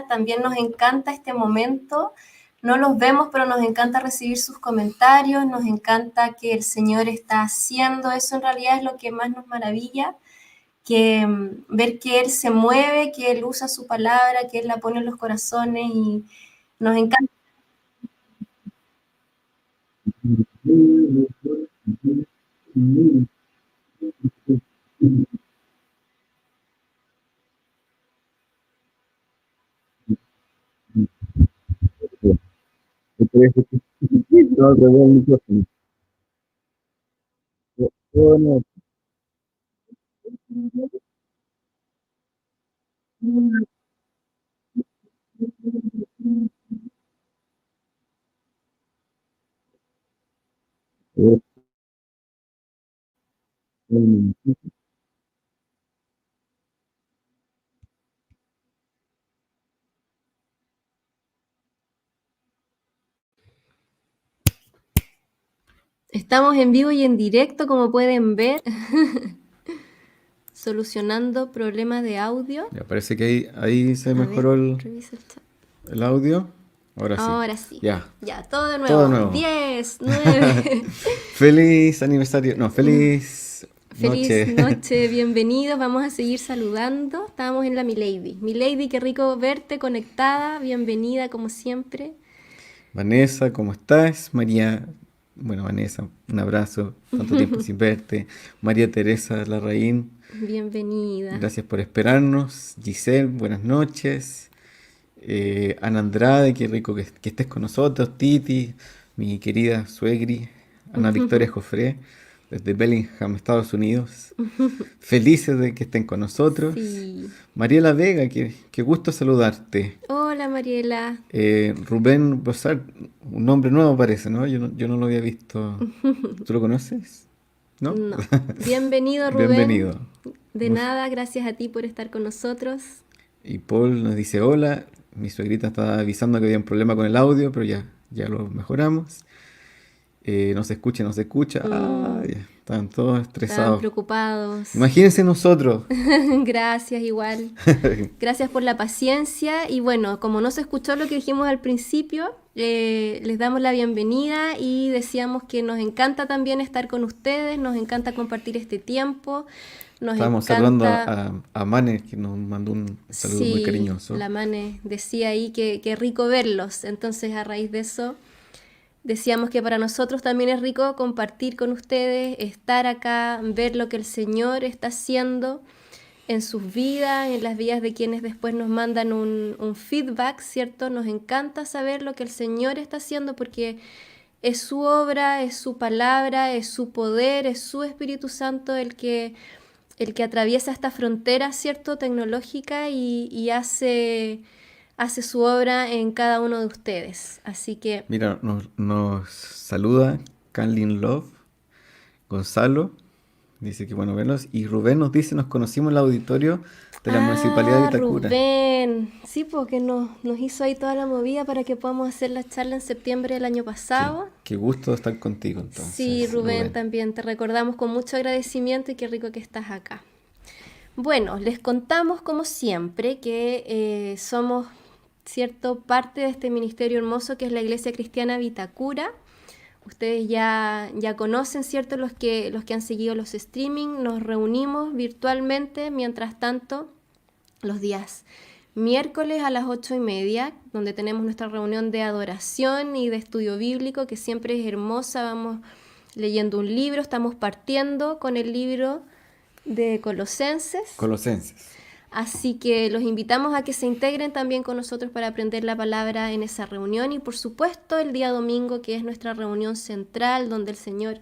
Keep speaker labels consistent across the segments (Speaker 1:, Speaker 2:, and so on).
Speaker 1: También nos encanta este momento. No los vemos, pero nos encanta recibir sus comentarios, nos encanta que el Señor está haciendo. Eso en realidad es lo que más nos maravilla, que ver que Él se mueve, que Él usa su palabra, que Él la pone en los corazones y nos encanta. Estamos en vivo y en directo, como pueden ver, solucionando problemas de audio.
Speaker 2: Ya parece que ahí se mejoró el audio.
Speaker 1: Ahora sí.
Speaker 2: Ya,
Speaker 1: todo de nuevo.
Speaker 2: Todo de nuevo.
Speaker 1: 10, 9.
Speaker 2: Feliz aniversario. No, feliz
Speaker 1: noche. Bienvenidos. Vamos a seguir saludando. Estamos en la Milady. Milady, qué rico verte conectada. Bienvenida como siempre.
Speaker 2: Vanessa, ¿cómo estás? María, bueno, Vanessa, un abrazo. Tanto tiempo sin verte. María Teresa Larraín.
Speaker 1: Bienvenida.
Speaker 2: Gracias por esperarnos. Giselle, buenas noches. Ana Andrade, qué rico que estés con nosotros. Titi, mi querida suegri. Ana Victoria Jofré, desde Bellingham, Estados Unidos. Felices de que estén con nosotros.
Speaker 1: Sí.
Speaker 2: Mariela Vega, qué gusto saludarte.
Speaker 1: Hola, Mariela.
Speaker 2: Rubén Bosar, un nombre nuevo parece, ¿no? Yo no lo había visto. ¿Tú lo conoces? ¿No?
Speaker 1: No. Bienvenido, Rubén.
Speaker 2: Bienvenido.
Speaker 1: De nada, gracias a ti por estar con nosotros.
Speaker 2: Y Paul nos dice hola. Mi suegrita estaba avisando que había un problema con el audio, pero ya lo mejoramos. No se escucha. Están todos estresados.
Speaker 1: Estaban preocupados.
Speaker 2: Imagínense nosotros.
Speaker 1: Gracias, igual. Gracias por la paciencia. Y bueno, como no se escuchó lo que dijimos al principio, les damos la bienvenida y decíamos que nos encanta también estar con ustedes, nos encanta compartir este tiempo.
Speaker 2: Estábamos saludando a Mane, que nos mandó un saludo muy cariñoso.
Speaker 1: La Mane decía ahí que rico verlos. Entonces, a raíz de eso, decíamos que para nosotros también es rico compartir con ustedes, estar acá, ver lo que el Señor está haciendo en sus vidas, en las vidas de quienes después nos mandan un feedback, ¿cierto? Nos encanta saber lo que el Señor está haciendo porque es su obra, es su palabra, es su poder, es su Espíritu Santo el que atraviesa esta frontera, ¿cierto?, tecnológica y hace su obra en cada uno de ustedes. Así que...
Speaker 2: Mira, nos saluda Canlin Love, Gonzalo, dice que bueno verlos. Y Rubén nos dice, nos conocimos en el auditorio de la Municipalidad de Vitacura.
Speaker 1: Rubén, sí, porque nos hizo ahí toda la movida para que podamos hacer la charla en septiembre del año pasado.
Speaker 2: Sí, qué gusto estar contigo entonces.
Speaker 1: Sí, Rubén, también te recordamos con mucho agradecimiento y qué rico que estás acá. Bueno, les contamos como siempre que somos, ¿cierto?, parte de este ministerio hermoso que es la Iglesia Cristiana Vitacura. Ustedes ya conocen, ¿cierto?, los que han seguido los streaming. Nos reunimos virtualmente, mientras tanto, los días miércoles a las 8:30, donde tenemos nuestra reunión de adoración y de estudio bíblico, que siempre es hermosa. Vamos leyendo un libro, estamos partiendo con el libro de Colosenses.
Speaker 2: Colosenses.
Speaker 1: Así que los invitamos a que se integren también con nosotros para aprender la palabra en esa reunión y por supuesto el día domingo, que es nuestra reunión central, donde el Señor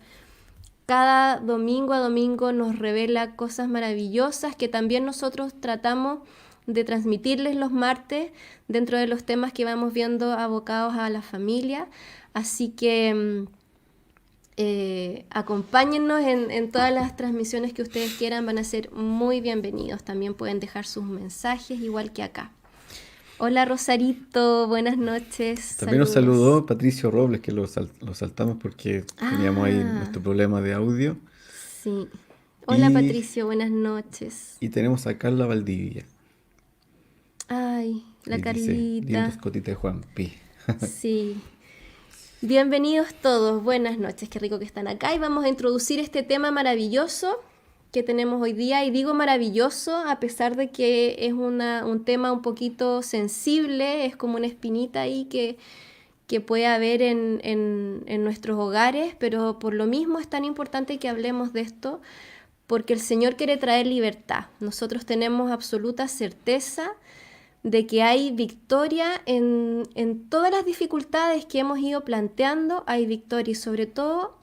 Speaker 1: cada domingo a domingo nos revela cosas maravillosas que también nosotros tratamos de transmitirles los martes dentro de los temas que vamos viendo abocados a la familia. Así que acompáñennos en todas las transmisiones que ustedes quieran, van a ser muy bienvenidos. También pueden dejar sus mensajes igual que acá. Hola Rosarito, buenas noches.
Speaker 2: También nos
Speaker 1: Saludos.
Speaker 2: saludó Patricio Robles, que lo saltamos porque teníamos ahí nuestro problema de audio.
Speaker 1: Sí. Hola
Speaker 2: Y-
Speaker 1: Patricio, buenas noches.
Speaker 2: Y tenemos a Carla Valdivia.
Speaker 1: Ay, la
Speaker 2: Y dice,
Speaker 1: Carlita.
Speaker 2: lindos cotitas de Juan Pi.
Speaker 1: Sí. Bienvenidos todos, buenas noches, qué rico que están acá y vamos a introducir este tema maravilloso que tenemos hoy día y digo maravilloso a pesar de que es un tema un poquito sensible, es como una espinita ahí que puede haber en nuestros hogares, pero por lo mismo es tan importante que hablemos de esto porque el Señor quiere traer libertad. Nosotros tenemos absoluta certeza de que hay victoria en todas las dificultades que hemos ido planteando, hay victoria y sobre todo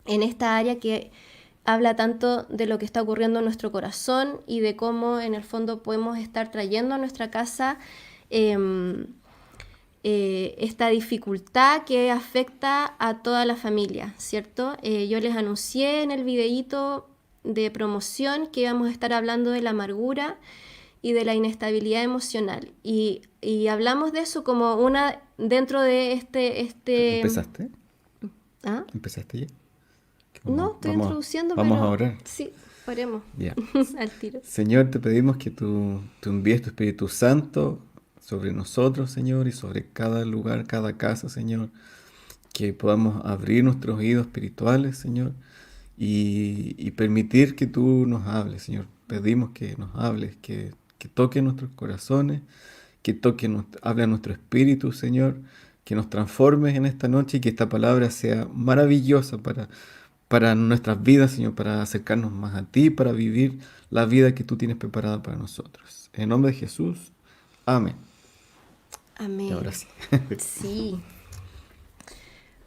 Speaker 1: en esta área que habla tanto de lo que está ocurriendo en nuestro corazón y de cómo en el fondo podemos estar trayendo a nuestra casa esta dificultad que afecta a toda la familia, ¿cierto? Yo les anuncié en el videíto de promoción que íbamos a estar hablando de la amargura y de la inestabilidad emocional. Y hablamos de eso como una dentro de este...
Speaker 2: ¿Empezaste?
Speaker 1: ¿Ah?
Speaker 2: ¿Empezaste ya?
Speaker 1: No, estoy introduciendo,
Speaker 2: vamos
Speaker 1: pero...
Speaker 2: a orar.
Speaker 1: Sí, oremos.
Speaker 2: Ya.
Speaker 1: Al tiro.
Speaker 2: Señor, te pedimos que tú envíes tu Espíritu Santo sobre nosotros, Señor, y sobre cada lugar, cada casa, Señor. Que podamos abrir nuestros oídos espirituales, Señor, y permitir que tú nos hables, Señor. Pedimos que nos hables, que toque nuestros corazones, que hable a nuestro espíritu, Señor, que nos transformes en esta noche y que esta palabra sea maravillosa para nuestras vidas, Señor, para acercarnos más a ti, para vivir la vida que tú tienes preparada para nosotros. En el nombre de Jesús, amén.
Speaker 1: Amén.
Speaker 2: Y ahora sí.
Speaker 1: Sí.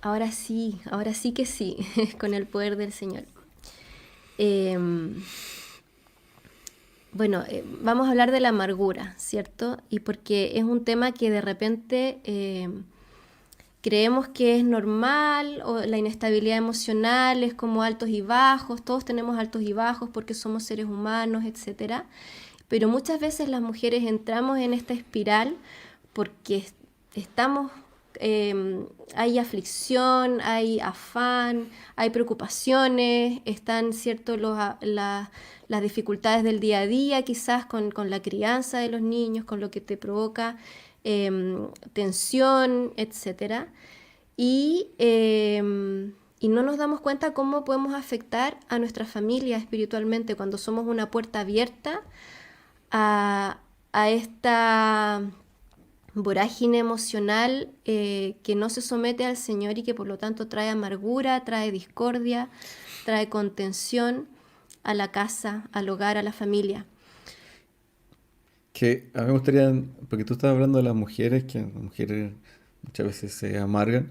Speaker 1: Ahora sí que sí, con el poder del Señor. Bueno, vamos a hablar de la amargura, ¿cierto? Y porque es un tema que de repente creemos que es normal, o la inestabilidad emocional es como altos y bajos, todos tenemos altos y bajos porque somos seres humanos, etc. Pero muchas veces las mujeres entramos en esta espiral porque estamos... hay aflicción, hay afán, hay preocupaciones, están cierto las dificultades del día a día, quizás con la crianza de los niños, con lo que te provoca tensión, etc. Y no nos damos cuenta cómo podemos afectar a nuestra familia espiritualmente cuando somos una puerta abierta a esta vorágine emocional que no se somete al Señor y que por lo tanto trae amargura, trae discordia, trae contención a la casa, al hogar, a la familia.
Speaker 2: Que a mí me gustaría, porque tú estás hablando de las mujeres, que las mujeres muchas veces se amargan,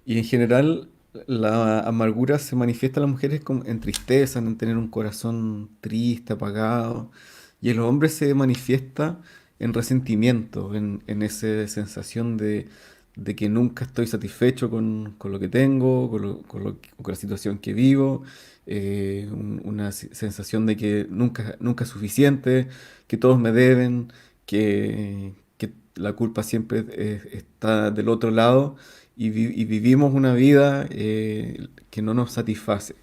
Speaker 2: y en general la amargura se manifiesta en las mujeres en tristeza, en tener un corazón triste, apagado, y en los hombres se manifiesta en resentimiento, en esa sensación de que nunca estoy satisfecho con lo que tengo, con la situación que vivo, una sensación de que nunca es suficiente, que todos me deben, que la culpa siempre está del otro lado y vivimos una vida que no nos satisface.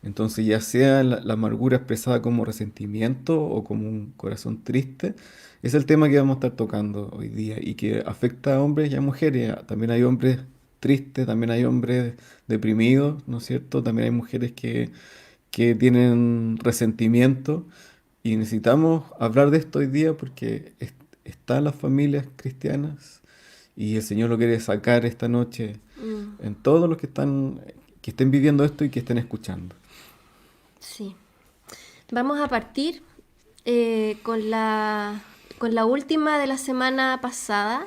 Speaker 2: Entonces, ya sea la amargura expresada como resentimiento o como un corazón triste, es el tema que vamos a estar tocando hoy día y que afecta a hombres y a mujeres. También hay hombres tristes, también hay hombres deprimidos, ¿no es cierto? También hay mujeres que tienen resentimiento y necesitamos hablar de esto hoy día porque están las familias cristianas y el Señor lo quiere sacar esta noche en todos los que que estén viviendo esto y que estén escuchando.
Speaker 1: Sí. Vamos a partir con la última de la semana pasada,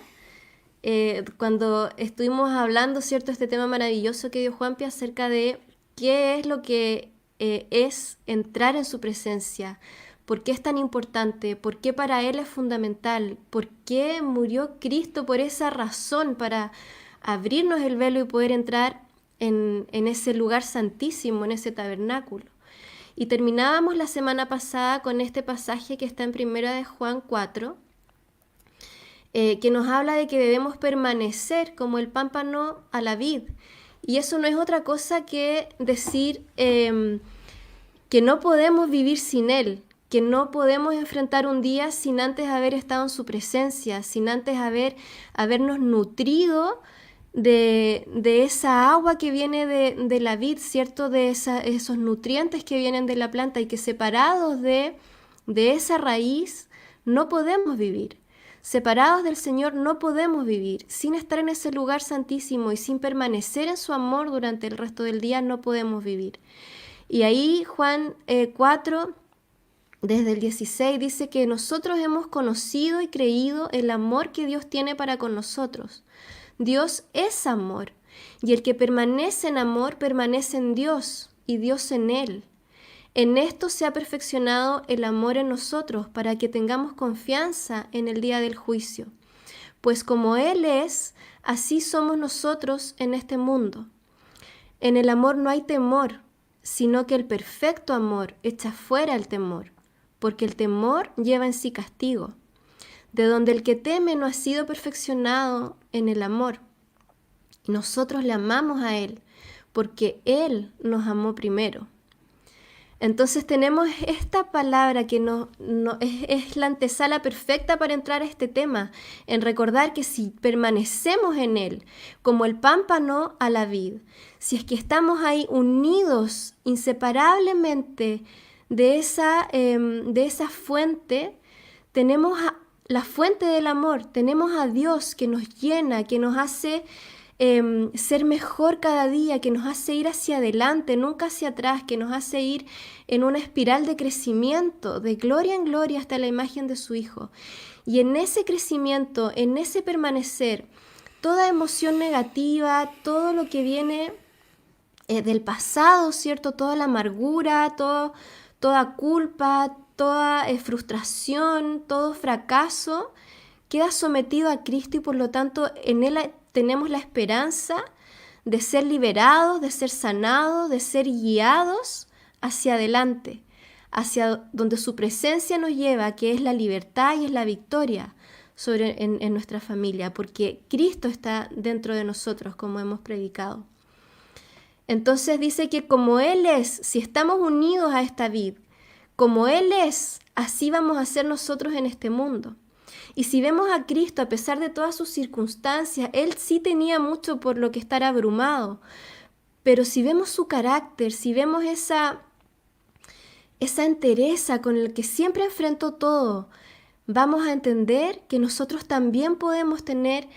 Speaker 1: cuando estuvimos hablando, ¿cierto?, este tema maravilloso que dio Juanpi acerca de qué es lo que es entrar en su presencia, por qué es tan importante, por qué para Él es fundamental, por qué murió Cristo por esa razón, para abrirnos el velo y poder entrar en ese lugar santísimo, en ese tabernáculo. Y terminábamos la semana pasada con este pasaje que está en 1 de Juan 4, que nos habla de que debemos permanecer como el pámpano a la vid. Y eso no es otra cosa que decir que no podemos vivir sin Él, que no podemos enfrentar un día sin antes haber estado en su presencia, sin antes habernos nutrido de esa agua que viene de la vid, ¿cierto? De esos nutrientes que vienen de la planta, y que separados de esa raíz no podemos vivir. Separados del Señor no podemos vivir. Sin estar en ese lugar santísimo y sin permanecer en su amor durante el resto del día no podemos vivir. Y ahí Juan 4, desde el 16, dice que nosotros hemos conocido y creído el amor que Dios tiene para con nosotros. Dios es amor, y el que permanece en amor permanece en Dios y Dios en él. En esto se ha perfeccionado el amor en nosotros, para que tengamos confianza en el día del juicio. Pues como Él es, así somos nosotros en este mundo. En el amor no hay temor, sino que el perfecto amor echa fuera el temor, porque el temor lleva en sí castigo, de donde el que teme no ha sido perfeccionado en el amor. Y nosotros le amamos a Él, porque Él nos amó primero. Entonces tenemos esta palabra que es la antesala perfecta para entrar a este tema, en recordar que si permanecemos en Él, como el pámpano a la vid, si es que estamos ahí unidos inseparablemente de esa fuente, tenemos la fuente del amor, tenemos a Dios que nos llena, que nos hace ser mejor cada día, que nos hace ir hacia adelante, nunca hacia atrás, que nos hace ir en una espiral de crecimiento, de gloria en gloria hasta la imagen de su Hijo. Y en ese crecimiento, en ese permanecer, toda emoción negativa, todo lo que viene del pasado, ¿cierto? Toda la amargura, toda culpa, toda frustración, todo fracaso, queda sometido a Cristo, y por lo tanto en Él tenemos la esperanza de ser liberados, de ser sanados, de ser guiados hacia adelante, hacia donde su presencia nos lleva, que es la libertad y es la victoria en nuestra familia, porque Cristo está dentro de nosotros, como hemos predicado. Entonces dice que como Él es, si estamos unidos a esta vid, como Él es, así vamos a ser nosotros en este mundo. Y si vemos a Cristo, a pesar de todas sus circunstancias, Él sí tenía mucho por lo que estar abrumado. Pero si vemos su carácter, si vemos esa entereza con la que siempre enfrentó todo, vamos a entender que nosotros también podemos tener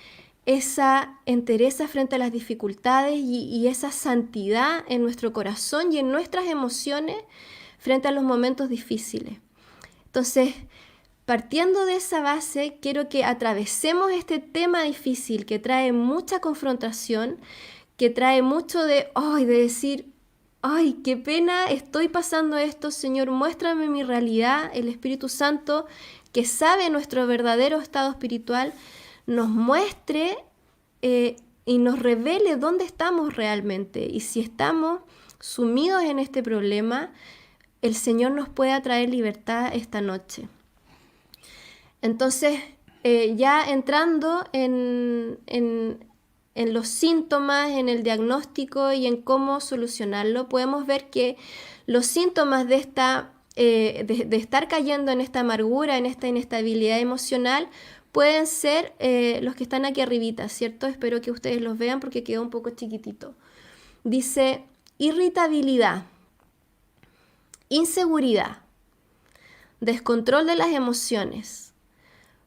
Speaker 1: esa entereza frente a las dificultades y esa santidad en nuestro corazón y en nuestras emociones frente a los momentos difíciles. Entonces, partiendo de esa base, quiero que atravesemos este tema difícil que trae mucha confrontación, que trae mucho de decir, ¡ay, qué pena, estoy pasando esto! Señor, muéstrame mi realidad. El Espíritu Santo, que sabe nuestro verdadero estado espiritual, nos muestre y nos revele dónde estamos realmente. Y si estamos sumidos en este problema, el Señor nos puede traer libertad esta noche. Entonces, ya entrando en los síntomas, en el diagnóstico y en cómo solucionarlo, podemos ver que los síntomas de estar cayendo en esta amargura, en esta inestabilidad emocional, pueden ser los que están aquí arribita, ¿cierto? Espero que ustedes los vean porque quedó un poco chiquitito. Dice irritabilidad, inseguridad, descontrol de las emociones,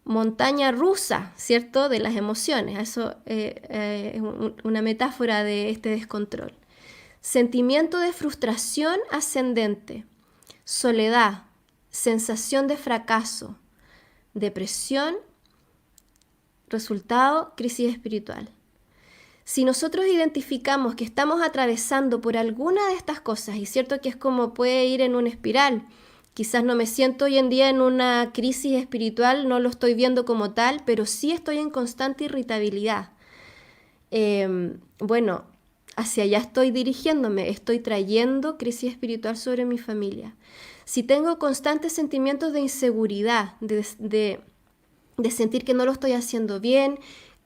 Speaker 1: montaña rusa, ¿cierto?, de las emociones. Eso es una metáfora de este descontrol. Sentimiento de frustración ascendente, soledad, sensación de fracaso, depresión, resultado, crisis espiritual. Si nosotros identificamos que estamos atravesando por alguna de estas cosas, y cierto que es como puede ir en una espiral, quizás no me siento hoy en día en una crisis espiritual, no lo estoy viendo como tal, pero sí estoy en constante irritabilidad. Hacia allá estoy dirigiéndome, estoy trayendo crisis espiritual sobre mi familia. Si tengo constantes sentimientos de inseguridad, de sentir que no lo estoy haciendo bien,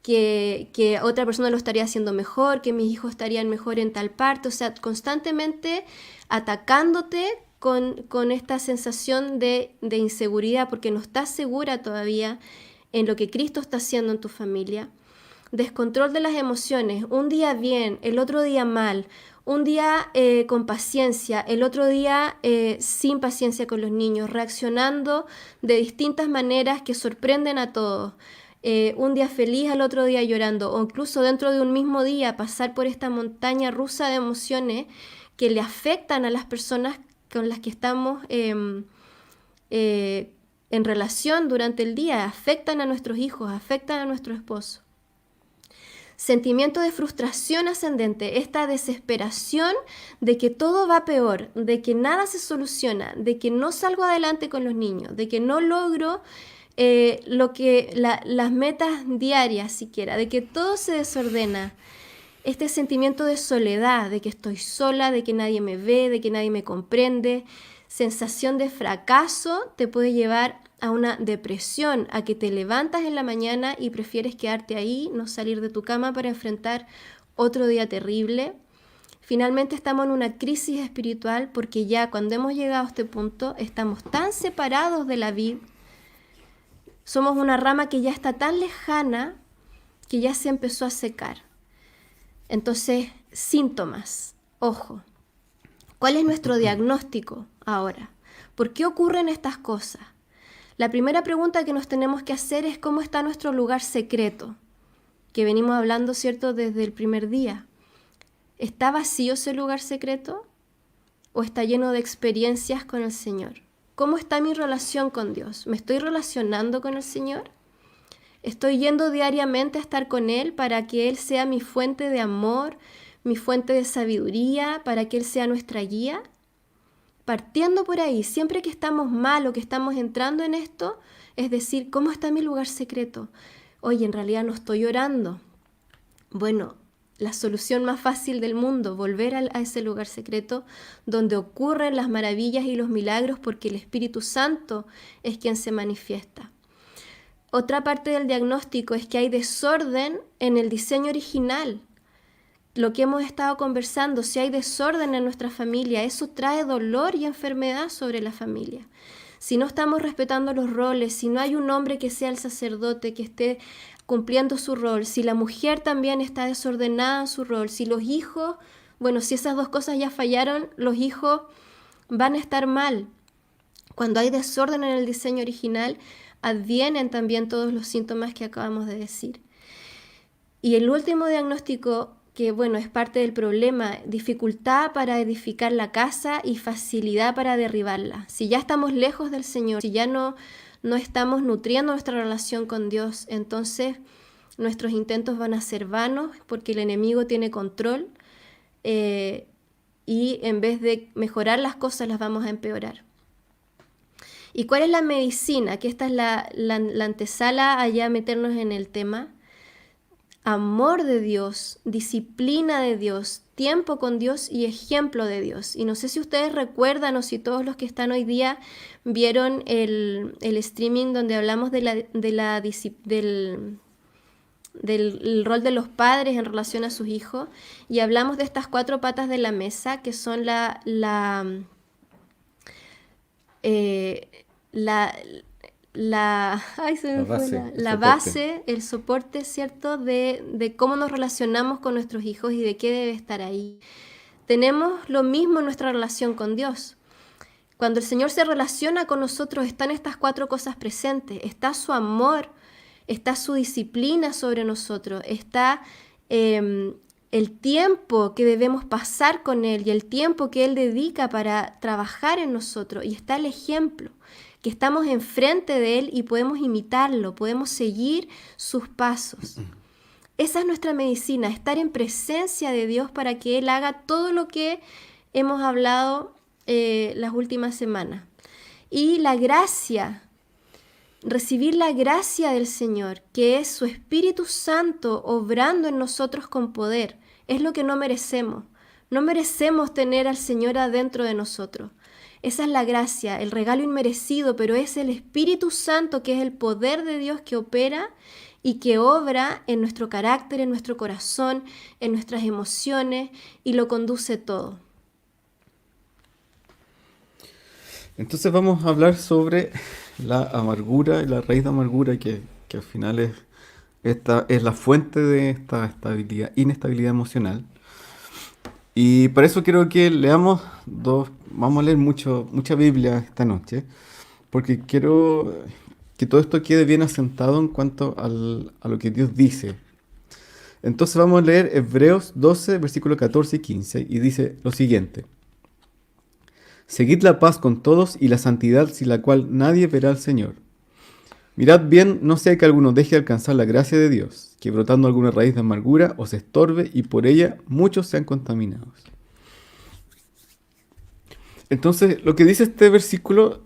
Speaker 1: que otra persona lo estaría haciendo mejor, que mis hijos estarían mejor en tal parte, o sea, constantemente atacándote con esta sensación de inseguridad porque no estás segura todavía en lo que Cristo está haciendo en tu familia. Descontrol de las emociones, un día bien, el otro día mal, un día con paciencia, el otro día sin paciencia con los niños, reaccionando de distintas maneras que sorprenden a todos. Un día feliz, al otro día llorando, o incluso dentro de un mismo día pasar por esta montaña rusa de emociones que le afectan a las personas con las que estamos en relación durante el día, afectan a nuestros hijos, afectan a nuestro esposo. Sentimiento de frustración ascendente, esta desesperación de que todo va peor, de que nada se soluciona, de que no salgo adelante con los niños, de que no logro las metas diarias siquiera, de que todo se desordena. Este sentimiento de soledad, de que estoy sola, de que nadie me ve, de que nadie me comprende, sensación de fracaso te puede llevar a una depresión, a que te levantas en la mañana y prefieres quedarte ahí, no salir de tu cama para enfrentar otro día terrible. Finalmente estamos en una crisis espiritual porque ya cuando hemos llegado a este punto estamos tan separados de la vid, somos una rama que ya está tan lejana que ya se empezó a secar. Entonces, síntomas, ojo, ¿cuál es nuestro diagnóstico ahora? ¿Por qué ocurren estas cosas? La primera pregunta que nos tenemos que hacer es cómo está nuestro lugar secreto, que venimos hablando, ¿cierto?, desde el primer día. ¿Está vacío ese lugar secreto o está lleno de experiencias con el Señor? ¿Cómo está mi relación con Dios? ¿Me estoy relacionando con el Señor? ¿Estoy yendo diariamente a estar con Él para que Él sea mi fuente de amor, mi fuente de sabiduría, para que Él sea nuestra guía? Partiendo por ahí, siempre que estamos mal o que estamos entrando en esto, es decir, ¿cómo está mi lugar secreto? Oye, en realidad no estoy orando. Bueno, la solución más fácil del mundo, volver a ese lugar secreto donde ocurren las maravillas y los milagros porque el Espíritu Santo es quien se manifiesta. Otra parte del diagnóstico es que hay desorden en el diseño original. Lo que hemos estado conversando, si hay desorden en nuestra familia, eso trae dolor y enfermedad sobre la familia. Si no estamos respetando los roles, si no hay un hombre que sea el sacerdote, que esté cumpliendo su rol, si la mujer también está desordenada en su rol, si los hijos, si esas dos cosas ya fallaron, los hijos van a estar mal. Cuando hay desorden en el diseño original, advienen también todos los síntomas que acabamos de decir. Y el último diagnóstico, que es parte del problema, dificultad para edificar la casa y facilidad para derribarla. Si ya estamos lejos del Señor, si ya no estamos nutriendo nuestra relación con Dios, entonces nuestros intentos van a ser vanos porque el enemigo tiene control y en vez de mejorar las cosas las vamos a empeorar. ¿Y cuál es la medicina? Que esta es la antesala allá a meternos en el tema. Amor de Dios, disciplina de Dios, tiempo con Dios y ejemplo de Dios. Y no sé si ustedes recuerdan o si todos los que están hoy día vieron el streaming donde hablamos del rol de los padres en relación a sus hijos y hablamos de estas 4 patas de la mesa que son la base, el soporte, ¿cierto? De cómo nos relacionamos con nuestros hijos y de qué debe estar ahí. Tenemos lo mismo en nuestra relación con Dios. Cuando el Señor se relaciona con nosotros, están estas 4 cosas presentes. Está su amor, está su disciplina sobre nosotros, está el tiempo que debemos pasar con Él y el tiempo que Él dedica para trabajar en nosotros. Y está el ejemplo, que estamos enfrente de Él y podemos imitarlo, podemos seguir sus pasos. Esa es nuestra medicina, estar en presencia de Dios para que Él haga todo lo que hemos hablado las últimas semanas. Y la gracia, recibir la gracia del Señor, que es su Espíritu Santo obrando en nosotros con poder, es lo que no merecemos. No merecemos tener al Señor adentro de nosotros. Esa es la gracia, el regalo inmerecido, pero es el Espíritu Santo que es el poder de Dios que opera y que obra en nuestro carácter, en nuestro corazón, en nuestras emociones y lo conduce todo.
Speaker 2: Entonces vamos a hablar sobre la amargura y la raíz de amargura que al final es la fuente de esta inestabilidad emocional. Y para eso quiero que leamos vamos a leer mucha Biblia esta noche, porque quiero que todo esto quede bien asentado en cuanto a lo que Dios dice. Entonces vamos a leer Hebreos 12, versículos 14 y 15, y dice lo siguiente. Seguid la paz con todos y la santidad sin la cual nadie verá al Señor. Mirad bien, no sea que alguno deje de alcanzar la gracia de Dios, que brotando alguna raíz de amargura os estorbe y por ella muchos sean contaminados. Entonces, lo que dice este versículo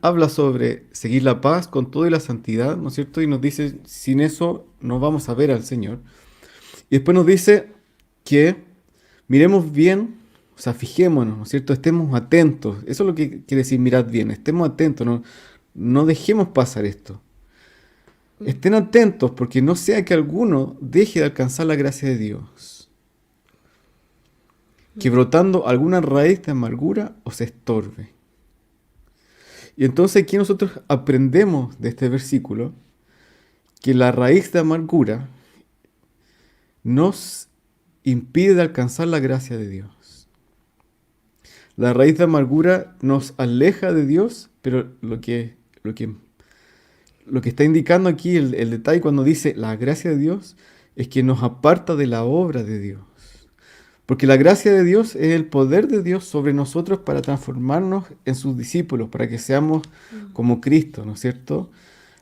Speaker 2: habla sobre seguir la paz con todo y la santidad, ¿no es cierto? Y nos dice, sin eso no vamos a ver al Señor. Y después nos dice que miremos bien, o sea, fijémonos, ¿no es cierto? Estemos atentos. Eso es lo que quiere decir mirad bien, estemos atentos, no dejemos pasar esto. Estén atentos porque no sea que alguno deje de alcanzar la gracia de Dios. Que brotando alguna raíz de amargura os estorbe. Y entonces aquí nosotros aprendemos de este versículo que la raíz de amargura nos impide de alcanzar la gracia de Dios. La raíz de amargura nos aleja de Dios, pero lo que está indicando aquí el detalle cuando dice la gracia de Dios es que nos aparta de la obra de Dios. Porque la gracia de Dios es el poder de Dios sobre nosotros para transformarnos en sus discípulos, para que seamos como Cristo, ¿no es cierto?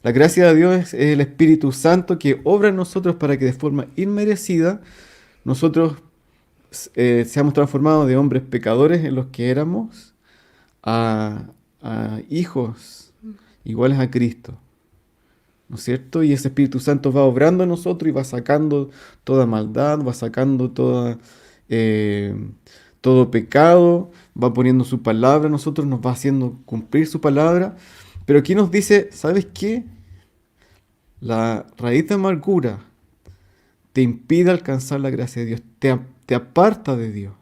Speaker 2: La gracia de Dios es el Espíritu Santo que obra en nosotros para que de forma inmerecida nosotros seamos transformados de hombres pecadores en los que éramos a hijos iguales a Cristo, ¿no es cierto? Y ese Espíritu Santo va obrando en nosotros y va sacando toda maldad, va sacando todo pecado, va poniendo su palabra en nosotros, nos va haciendo cumplir su palabra. Pero aquí nos dice, ¿sabes qué? La raíz de amargura te impide alcanzar la gracia de Dios, te aparta de Dios.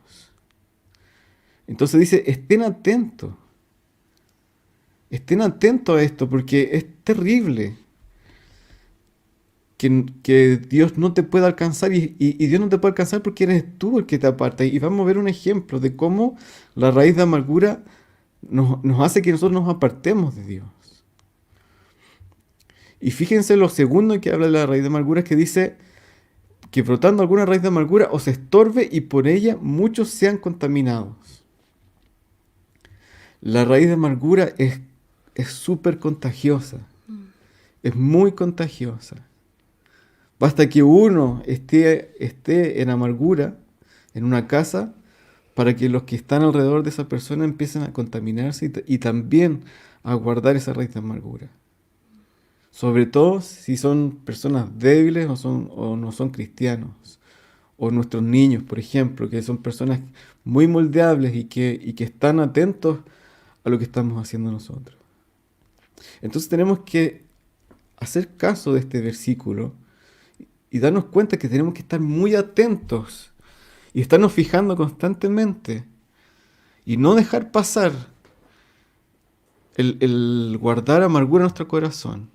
Speaker 2: Entonces dice, estén atentos a esto porque es terrible que Dios no te pueda alcanzar y Dios no te puede alcanzar porque eres tú el que te aparta. Y vamos a ver un ejemplo de cómo la raíz de amargura nos hace que nosotros nos apartemos de Dios. Y fíjense lo segundo que habla de la raíz de amargura es que dice que brotando alguna raíz de amargura os estorbe y por ella muchos sean contaminados. La raíz de amargura es súper contagiosa, es muy contagiosa. Basta que uno esté en amargura en una casa para que los que están alrededor de esa persona empiecen a contaminarse y también a guardar esa raíz de amargura. Sobre todo si son personas débiles o no son cristianos. O nuestros niños, por ejemplo, que son personas muy moldeables y que están atentos a lo que estamos haciendo nosotros. Entonces tenemos que hacer caso de este versículo y darnos cuenta que tenemos que estar muy atentos y estarnos fijando constantemente y no dejar pasar el guardar amargura en nuestro corazón.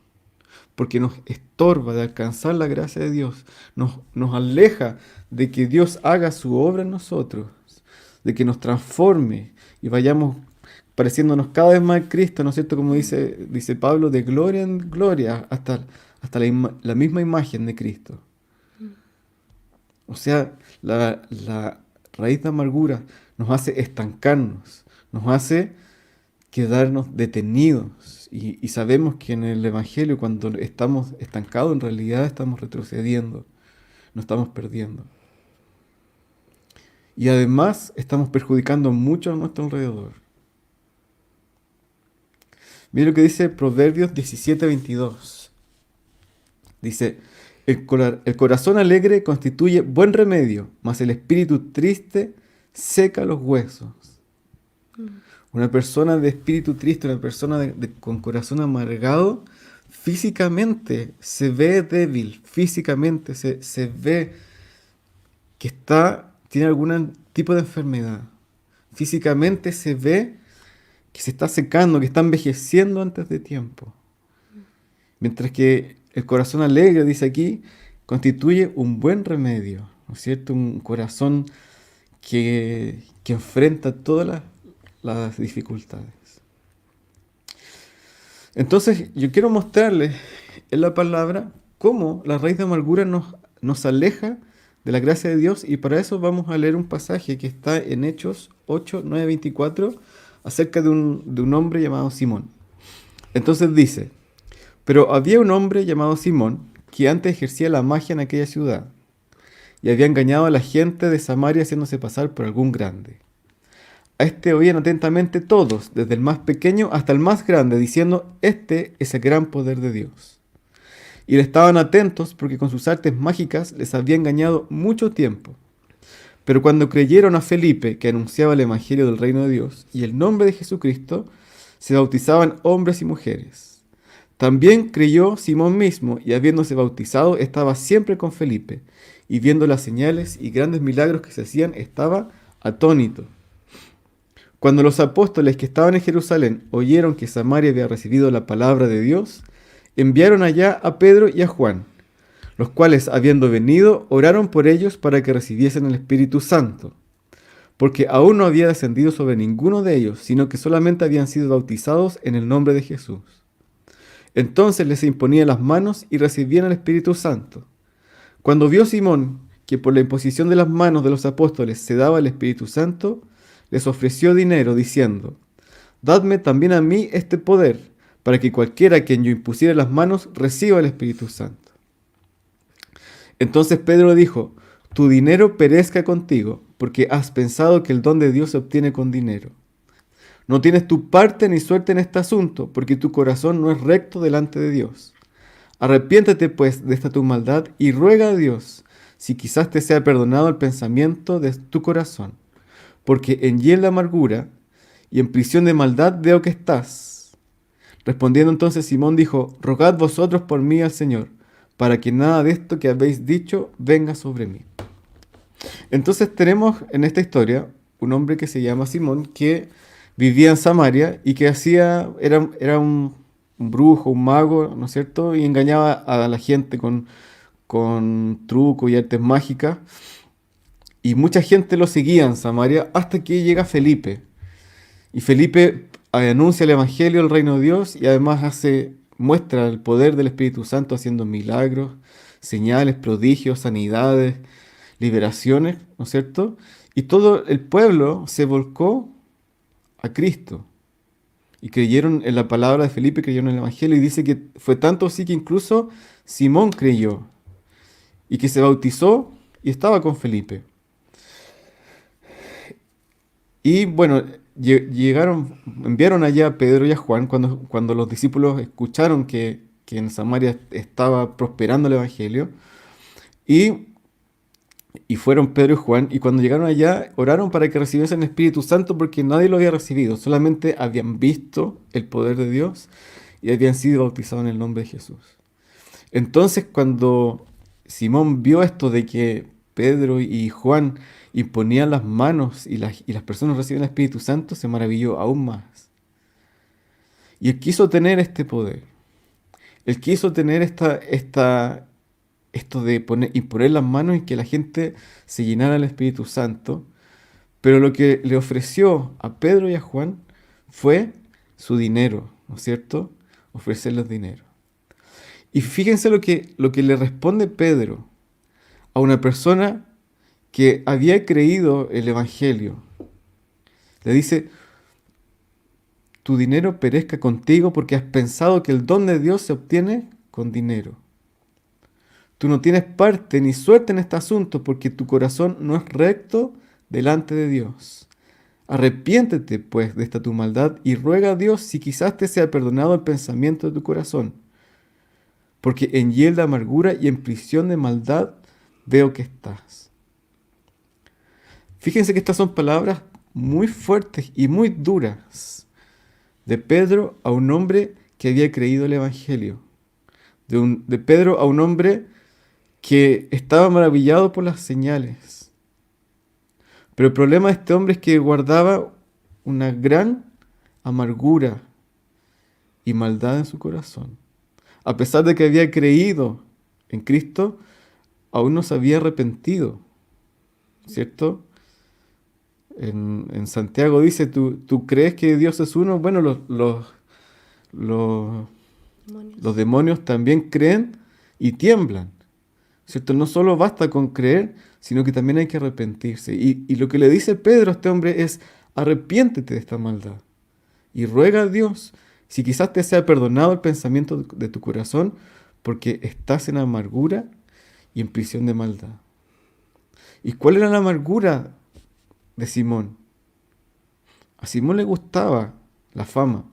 Speaker 2: Porque nos estorba de alcanzar la gracia de Dios, nos aleja de que Dios haga su obra en nosotros, de que nos transforme y vayamos pareciéndonos cada vez más a Cristo, ¿no es cierto? Como dice Pablo, de gloria en gloria hasta la misma imagen de Cristo. O sea, la raíz de amargura nos hace estancarnos, nos hace quedarnos detenidos. Y sabemos que en el Evangelio, cuando estamos estancados, en realidad estamos retrocediendo, nos estamos perdiendo. Y además estamos perjudicando mucho a nuestro alrededor. Mira lo que dice Proverbios 17:22. Dice, el corazón alegre constituye buen remedio, mas el espíritu triste seca los huesos. Una persona de espíritu triste, una persona con corazón amargado, físicamente se ve débil, físicamente se ve que tiene algún tipo de enfermedad. Físicamente se ve que se está secando, que está envejeciendo antes de tiempo. Mientras que el corazón alegre, dice aquí, constituye un buen remedio, ¿no es cierto? Un corazón que enfrenta todas las dificultades. Entonces, yo quiero mostrarles en la palabra cómo la raíz de amargura nos aleja de la gracia de Dios, y para eso vamos a leer un pasaje que está en Hechos 8, 9, 24, acerca de un hombre llamado Simón. Entonces dice, pero había un hombre llamado Simón que antes ejercía la magia en aquella ciudad y había engañado a la gente de Samaria haciéndose pasar por algún grande. A este oían atentamente todos, desde el más pequeño hasta el más grande, diciendo, este es el gran poder de Dios. Y le estaban atentos porque con sus artes mágicas les había engañado mucho tiempo. Pero cuando creyeron a Felipe, que anunciaba el evangelio del reino de Dios, y el nombre de Jesucristo, se bautizaban hombres y mujeres. También creyó Simón mismo, y habiéndose bautizado, estaba siempre con Felipe, y viendo las señales y grandes milagros que se hacían, estaba atónito. Cuando los apóstoles que estaban en Jerusalén oyeron que Samaria había recibido la palabra de Dios, enviaron allá a Pedro y a Juan, los cuales, habiendo venido, oraron por ellos para que recibiesen el Espíritu Santo, porque aún no había descendido sobre ninguno de ellos, sino que solamente habían sido bautizados en el nombre de Jesús. Entonces les imponían las manos y recibían el Espíritu Santo. Cuando vio Simón que por la imposición de las manos de los apóstoles se daba el Espíritu Santo, les ofreció dinero, diciendo, dadme también a mí este poder, para que cualquiera a quien yo impusiera las manos reciba el Espíritu Santo. Entonces Pedro dijo, tu dinero perezca contigo, porque has pensado que el don de Dios se obtiene con dinero. No tienes tu parte ni suerte en este asunto, porque tu corazón no es recto delante de Dios. Arrepiéntete pues de esta tu maldad y ruega a Dios, si quizás te sea perdonado el pensamiento de tu corazón, porque en hiel de amargura y en prisión de maldad veo que estás. Respondiendo entonces Simón dijo, rogad vosotros por mí al Señor, para que nada de esto que habéis dicho venga sobre mí. Entonces tenemos en esta historia un hombre que se llama Simón, que vivía en Samaria y que era un brujo, un mago, ¿no es cierto? Y engañaba a la gente con trucos y artes mágicas. Y mucha gente lo seguía en Samaria hasta que llega Felipe. Y Felipe anuncia el evangelio del reino de Dios y además muestra el poder del Espíritu Santo haciendo milagros, señales, prodigios, sanidades, liberaciones, ¿no es cierto? Y todo el pueblo se volcó a Cristo y creyeron en la palabra de Felipe, creyeron en el evangelio, y dice que fue tanto así que incluso Simón creyó y que se bautizó y estaba con Felipe. Y bueno, enviaron allá a Pedro y a Juan cuando los discípulos escucharon que en Samaria estaba prosperando el evangelio, y fueron Pedro y Juan, y cuando llegaron allá oraron para que recibiesen el Espíritu Santo, porque nadie lo había recibido, solamente habían visto el poder de Dios y habían sido bautizados en el nombre de Jesús. Entonces cuando Simón vio esto de que Pedro y Juan imponían las manos y las personas recibían el Espíritu Santo, se maravilló aún más. Y él quiso tener este poder. Él quiso tener esto de imponer las manos y que la gente se llenara del Espíritu Santo. Pero lo que le ofreció a Pedro y a Juan fue su dinero, ¿no es cierto? Ofrecerles dinero. Y fíjense lo que le responde Pedro a una persona que había creído el Evangelio. Le dice, tu dinero perezca contigo porque has pensado que el don de Dios se obtiene con dinero. Tú no tienes parte ni suerte en este asunto porque tu corazón no es recto delante de Dios. Arrepiéntete, pues, de esta tu maldad y ruega a Dios si quizás te sea perdonado el pensamiento de tu corazón. Porque en hiel de amargura y en prisión de maldad veo que estás. Fíjense que estas son palabras muy fuertes y muy duras de Pedro a un hombre que había creído el Evangelio. De Pedro a un hombre que estaba maravillado por las señales. Pero el problema de este hombre es que guardaba una gran amargura y maldad en su corazón. A pesar de que había creído en Cristo, aún no se había arrepentido, ¿cierto? En Santiago dice, ¿tú crees que Dios es uno? Bueno, los demonios también creen y tiemblan, ¿cierto? No solo basta con creer, sino que también hay que arrepentirse. Y lo que le dice Pedro a este hombre es, arrepiéntete de esta maldad y ruega a Dios si quizás te sea perdonado el pensamiento de tu corazón porque estás en amargura y en prisión de maldad. ¿Y cuál era la amargura de Simón? A Simón le gustaba la fama.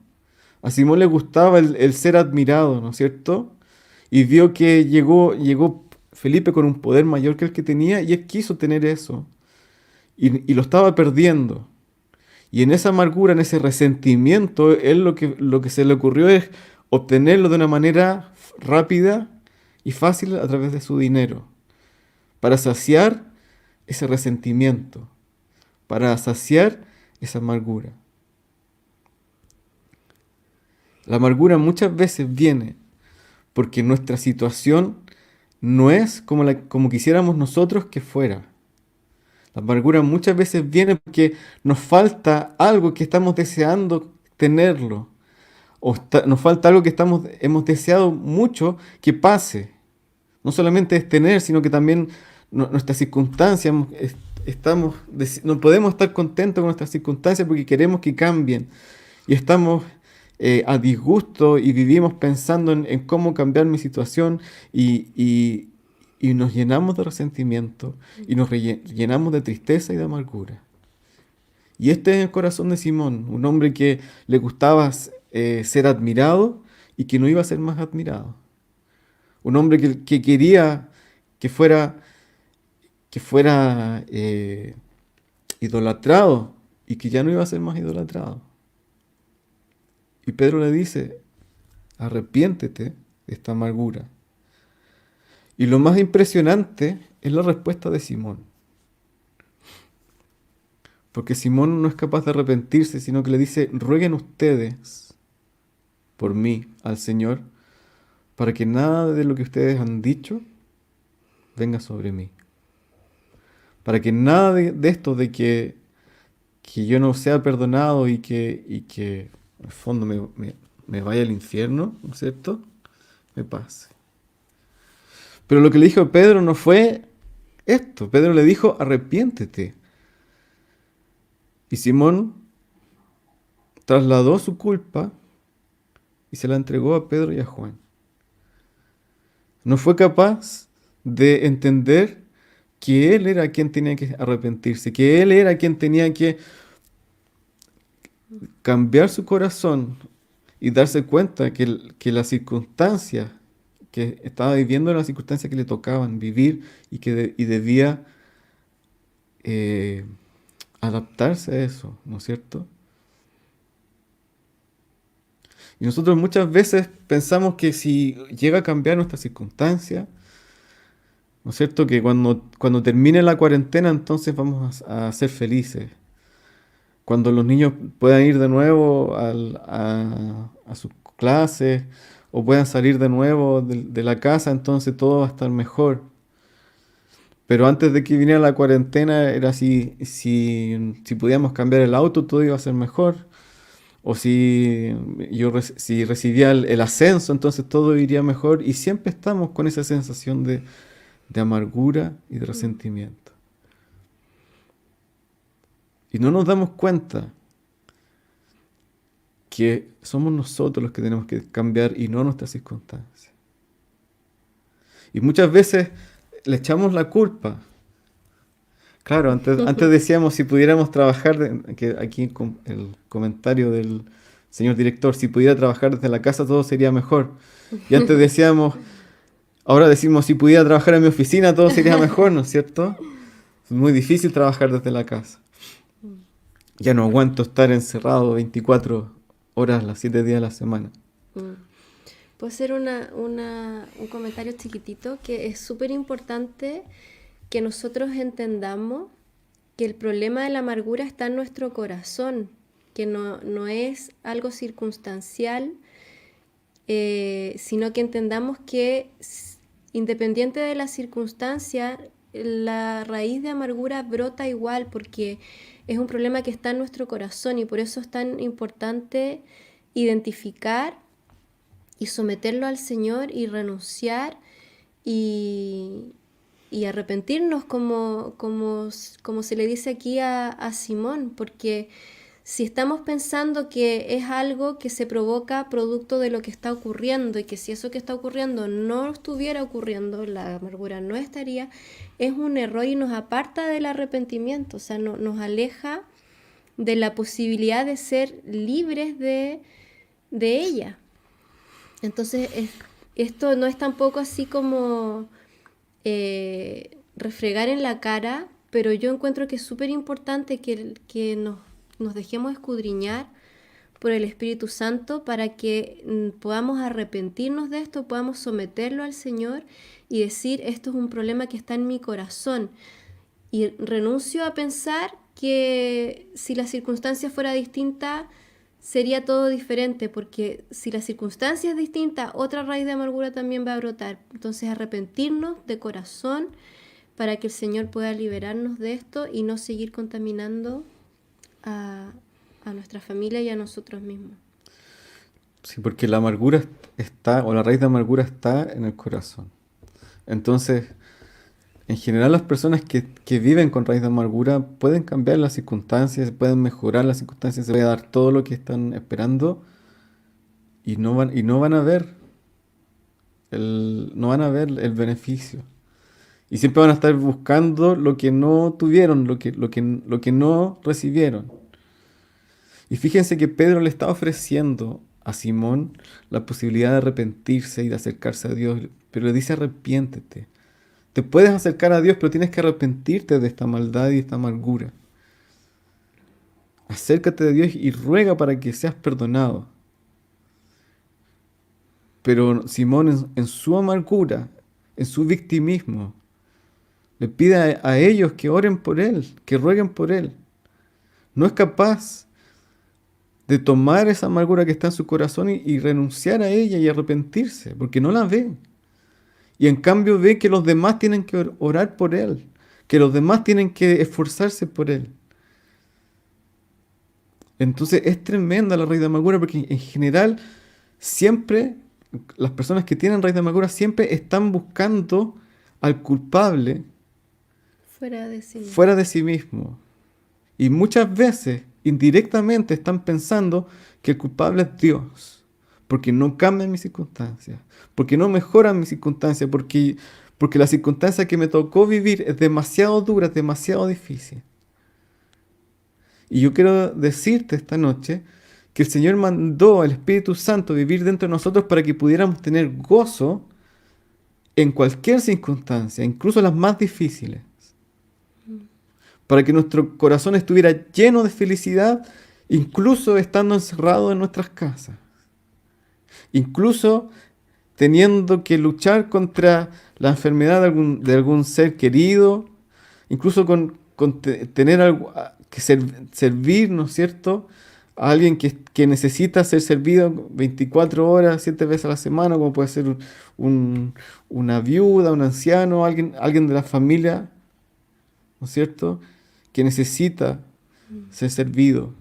Speaker 2: A Simón le gustaba el ser admirado, ¿no es cierto? Y vio que llegó Felipe con un poder mayor que el que tenía y él quiso tener eso. Y lo estaba perdiendo. Y en esa amargura, en ese resentimiento, él lo que se le ocurrió es obtenerlo de una manera rápida y fácil a través de su dinero. Para saciar ese resentimiento. Para saciar esa amargura. La amargura muchas veces viene porque nuestra situación no es como quisiéramos nosotros que fuera. La amargura muchas veces viene porque nos falta algo que estamos deseando tenerlo. Nos falta algo que hemos deseado mucho que pase. No solamente es tener, sino que también nuestras circunstancias, no podemos estar contentos con nuestras circunstancias porque queremos que cambien. Y estamos a disgusto y vivimos pensando en cómo cambiar mi situación y nos llenamos de resentimiento y nos llenamos de tristeza y de amargura. Y este es el corazón de Simón, un hombre que le gustaba ser admirado y que no iba a ser más admirado. Un hombre que quería que fuera idolatrado y que ya no iba a ser más idolatrado. Y Pedro le dice, arrepiéntete de esta amargura. Y lo más impresionante es la respuesta de Simón. Porque Simón no es capaz de arrepentirse, sino que le dice, rueguen ustedes por mí al Señor, para que nada de lo que ustedes han dicho venga sobre mí. Para que nada de esto de que yo no sea perdonado y que en el fondo me vaya al infierno, ¿no es cierto?, me pase. Pero lo que le dijo Pedro no fue esto. Pedro le dijo, arrepiéntete. Y Simón trasladó su culpa y se la entregó a Pedro y a Juan. No fue capaz de entender que él era quien tenía que arrepentirse, que él era quien tenía que cambiar su corazón y darse cuenta que las circunstancias que estaba viviendo eran las circunstancias que le tocaban vivir y que debía adaptarse a eso, ¿no es cierto? Y nosotros muchas veces pensamos que si llega a cambiar nuestra circunstancia, ¿no es cierto?, que cuando termine la cuarentena entonces vamos a ser felices. Cuando los niños puedan ir de nuevo a sus clases o puedan salir de nuevo de la casa, entonces todo va a estar mejor. Pero antes de que viniera la cuarentena era si podíamos cambiar el auto, todo iba a ser mejor. O si recibía el ascenso, entonces todo iría mejor. Y siempre estamos con esa sensación de amargura y de resentimiento. Y no nos damos cuenta que somos nosotros los que tenemos que cambiar y no nuestras circunstancias. Y muchas veces le echamos la culpa. Claro, antes decíamos si pudiéramos trabajar, que aquí con el comentario del señor director, si pudiera trabajar desde la casa todo sería mejor. Y antes decíamos, ahora decimos si pudiera trabajar en mi oficina todo sería mejor, ¿no es cierto? Es muy difícil trabajar desde la casa. Ya no aguanto estar encerrado 24 horas, las 7 días de la semana.
Speaker 1: Puedo hacer un comentario chiquitito que es súper importante que nosotros entendamos que el problema de la amargura está en nuestro corazón, que no es algo circunstancial, sino que entendamos que independiente de la circunstancia, la raíz de amargura brota igual porque es un problema que está en nuestro corazón y por eso es tan importante identificar y someterlo al Señor y renunciar y arrepentirnos como se le dice aquí a Simón, porque si estamos pensando que es algo que se provoca producto de lo que está ocurriendo y que si eso que está ocurriendo no estuviera ocurriendo, la amargura no estaría, es un error y nos aparta del arrepentimiento, o sea, nos aleja de la posibilidad de ser libres de ella. Entonces, esto no es tampoco así como refregar en la cara, pero yo encuentro que es súper importante que nos dejemos escudriñar por el Espíritu Santo para que podamos arrepentirnos de esto, podamos someterlo al Señor y decir, esto es un problema que está en mi corazón. Y renuncio a pensar que si la circunstancia fuera distinta, sería todo diferente, porque si la circunstancia es distinta, otra raíz de amargura también va a brotar. Entonces arrepentirnos de corazón para que el Señor pueda liberarnos de esto y no seguir contaminando a nuestra familia y a nosotros mismos.
Speaker 2: Sí, porque la amargura está, o la raíz de amargura está en el corazón. Entonces, en general las personas que viven con raíz de amargura pueden cambiar las circunstancias, pueden mejorar las circunstancias, se puede dar todo lo que están esperando y no van a ver el beneficio. Y siempre van a estar buscando lo que no tuvieron, lo que no recibieron. Y fíjense que Pedro le está ofreciendo a Simón la posibilidad de arrepentirse y de acercarse a Dios, pero le dice arrepiéntete. Te puedes acercar a Dios, pero tienes que arrepentirte de esta maldad y esta amargura. Acércate a Dios y ruega para que seas perdonado. Pero Simón en su amargura, en su victimismo, le pide a ellos que oren por él, que rueguen por él. No es capaz de tomar esa amargura que está en su corazón y renunciar a ella y arrepentirse, porque no la ve. Y en cambio ve que los demás tienen que orar por él, que los demás tienen que esforzarse por él. Entonces es tremenda la raíz de amargura porque en general siempre las personas que tienen raíz de amargura siempre están buscando al culpable fuera de sí mismo. Y muchas veces indirectamente están pensando que el culpable es Dios. Porque no cambian mis circunstancias, porque no mejoran mis circunstancias, porque la circunstancia que me tocó vivir es demasiado dura, es demasiado difícil. Y yo quiero decirte esta noche que el Señor mandó al Espíritu Santo vivir dentro de nosotros para que pudiéramos tener gozo en cualquier circunstancia, incluso las más difíciles. Para que nuestro corazón estuviera lleno de felicidad, incluso estando encerrado en nuestras casas. Incluso teniendo que luchar contra la enfermedad de algún ser querido, incluso con tener algo, que servir, ¿no es cierto?, a alguien que necesita ser servido 24 horas, 7 veces a la semana, como puede ser una viuda, un anciano, alguien de la familia, ¿no es cierto?, que necesita ser servido.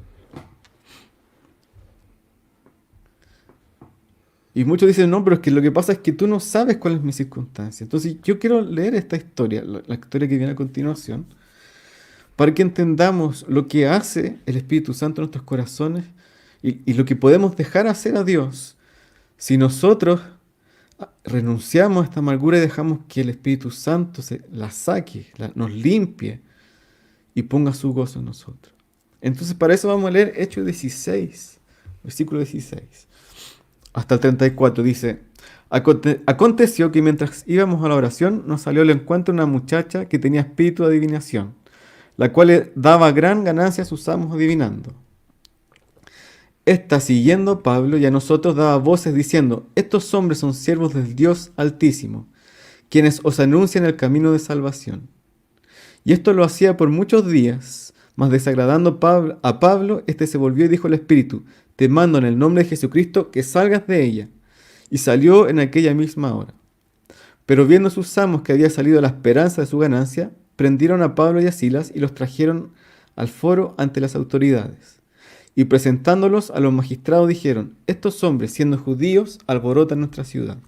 Speaker 2: Y muchos dicen, no, pero es que lo que pasa es que tú no sabes cuál es mi circunstancia. Entonces yo quiero leer esta historia, la historia que viene a continuación, para que entendamos lo que hace el Espíritu Santo en nuestros corazones y lo que podemos dejar hacer a Dios si nosotros renunciamos a esta amargura y dejamos que el Espíritu Santo la saque, nos limpie y ponga su gozo en nosotros. Entonces, para eso vamos a leer Hechos 16, versículo 16, hasta el 34. Dice: Aconteció que mientras íbamos a la oración, nos salió al encuentro una muchacha que tenía espíritu de adivinación, la cual le daba gran ganancia a sus amos adivinando. Esta, siguiendo a Pablo y a nosotros, daba voces diciendo: Estos hombres son siervos del Dios Altísimo, quienes os anuncian el camino de salvación. Y esto lo hacía por muchos días, mas desagradando a Pablo, éste se volvió y dijo al espíritu: Te mando en el nombre de Jesucristo que salgas de ella. Y salió en aquella misma hora. Pero viendo sus amos que había salido la esperanza de su ganancia, prendieron a Pablo y a Silas y los trajeron al foro ante las autoridades. Y presentándolos a los magistrados dijeron: Estos hombres, siendo judíos, alborotan nuestra ciudad,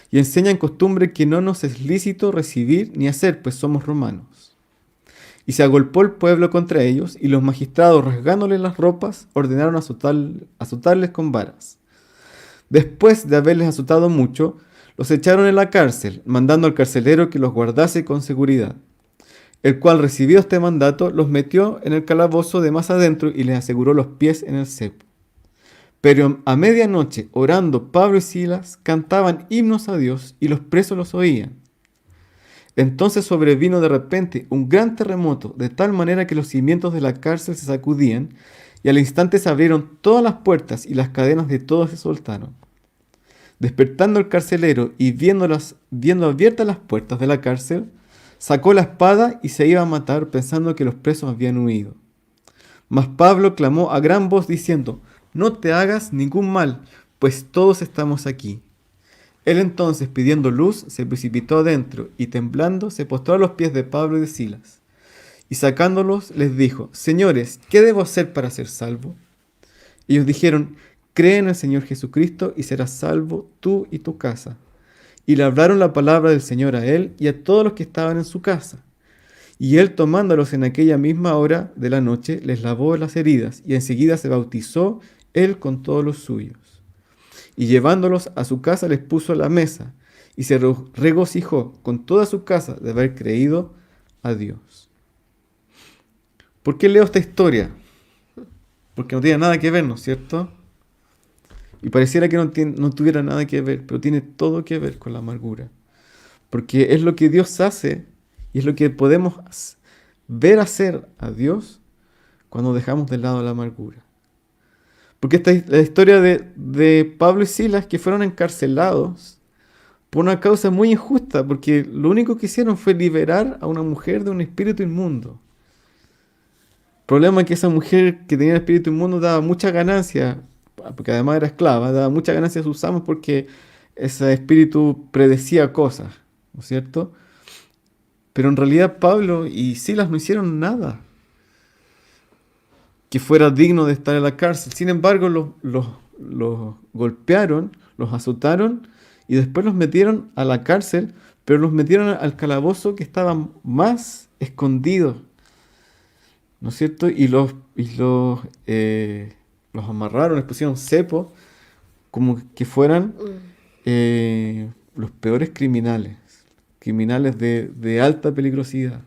Speaker 2: y enseñan costumbre que no nos es lícito recibir ni hacer, pues somos romanos. Y se agolpó el pueblo contra ellos, y los magistrados, rasgándoles las ropas, ordenaron azotarles con varas. Después de haberles azotado mucho, los echaron en la cárcel, mandando al carcelero que los guardase con seguridad, el cual, recibido este mandato, los metió en el calabozo de más adentro y les aseguró los pies en el cepo. Pero a medianoche, orando, Pablo y Silas cantaban himnos a Dios, y los presos los oían. Entonces sobrevino de repente un gran terremoto, de tal manera que los cimientos de la cárcel se sacudían, y al instante se abrieron todas las puertas, y las cadenas de todos se soltaron. Despertando el carcelero y viendo abiertas las puertas de la cárcel, sacó la espada y se iba a matar, pensando que los presos habían huido. Mas Pablo clamó a gran voz diciendo: No te hagas ningún mal, pues todos estamos aquí. Él entonces, pidiendo luz, se precipitó adentro y temblando se postró a los pies de Pablo y de Silas. Y sacándolos les dijo: Señores, ¿qué debo hacer para ser salvo? Ellos dijeron: Cree en el Señor Jesucristo y serás salvo tú y tu casa. Y le hablaron la palabra del Señor a él y a todos los que estaban en su casa. Y él, tomándolos en aquella misma hora de la noche, les lavó las heridas, y enseguida se bautizó él con todos los suyos. Y llevándolos a su casa les puso a la mesa, y se regocijó con toda su casa de haber creído a Dios. ¿Por qué leo esta historia? Porque no tiene nada que ver, ¿no es cierto? Y pareciera que no tuviera nada que ver, pero tiene todo que ver con la amargura. Porque es lo que Dios hace y es lo que podemos ver hacer a Dios cuando dejamos de lado la amargura. Porque esta es la historia de Pablo y Silas, que fueron encarcelados por una causa muy injusta, porque lo único que hicieron fue liberar a una mujer de un espíritu inmundo. El problema es que esa mujer que tenía el espíritu inmundo daba mucha ganancia, porque además era esclava, daba mucha ganancia a sus amos porque ese espíritu predecía cosas, ¿no es cierto? Pero en realidad Pablo y Silas no hicieron nada que fuera digno de estar en la cárcel. Sin embargo, los golpearon, los azotaron y después los metieron a la cárcel, pero los metieron al calabozo que estaba más escondido, ¿no es cierto? Y los amarraron, les pusieron cepo, como que fueran los peores criminales de alta peligrosidad,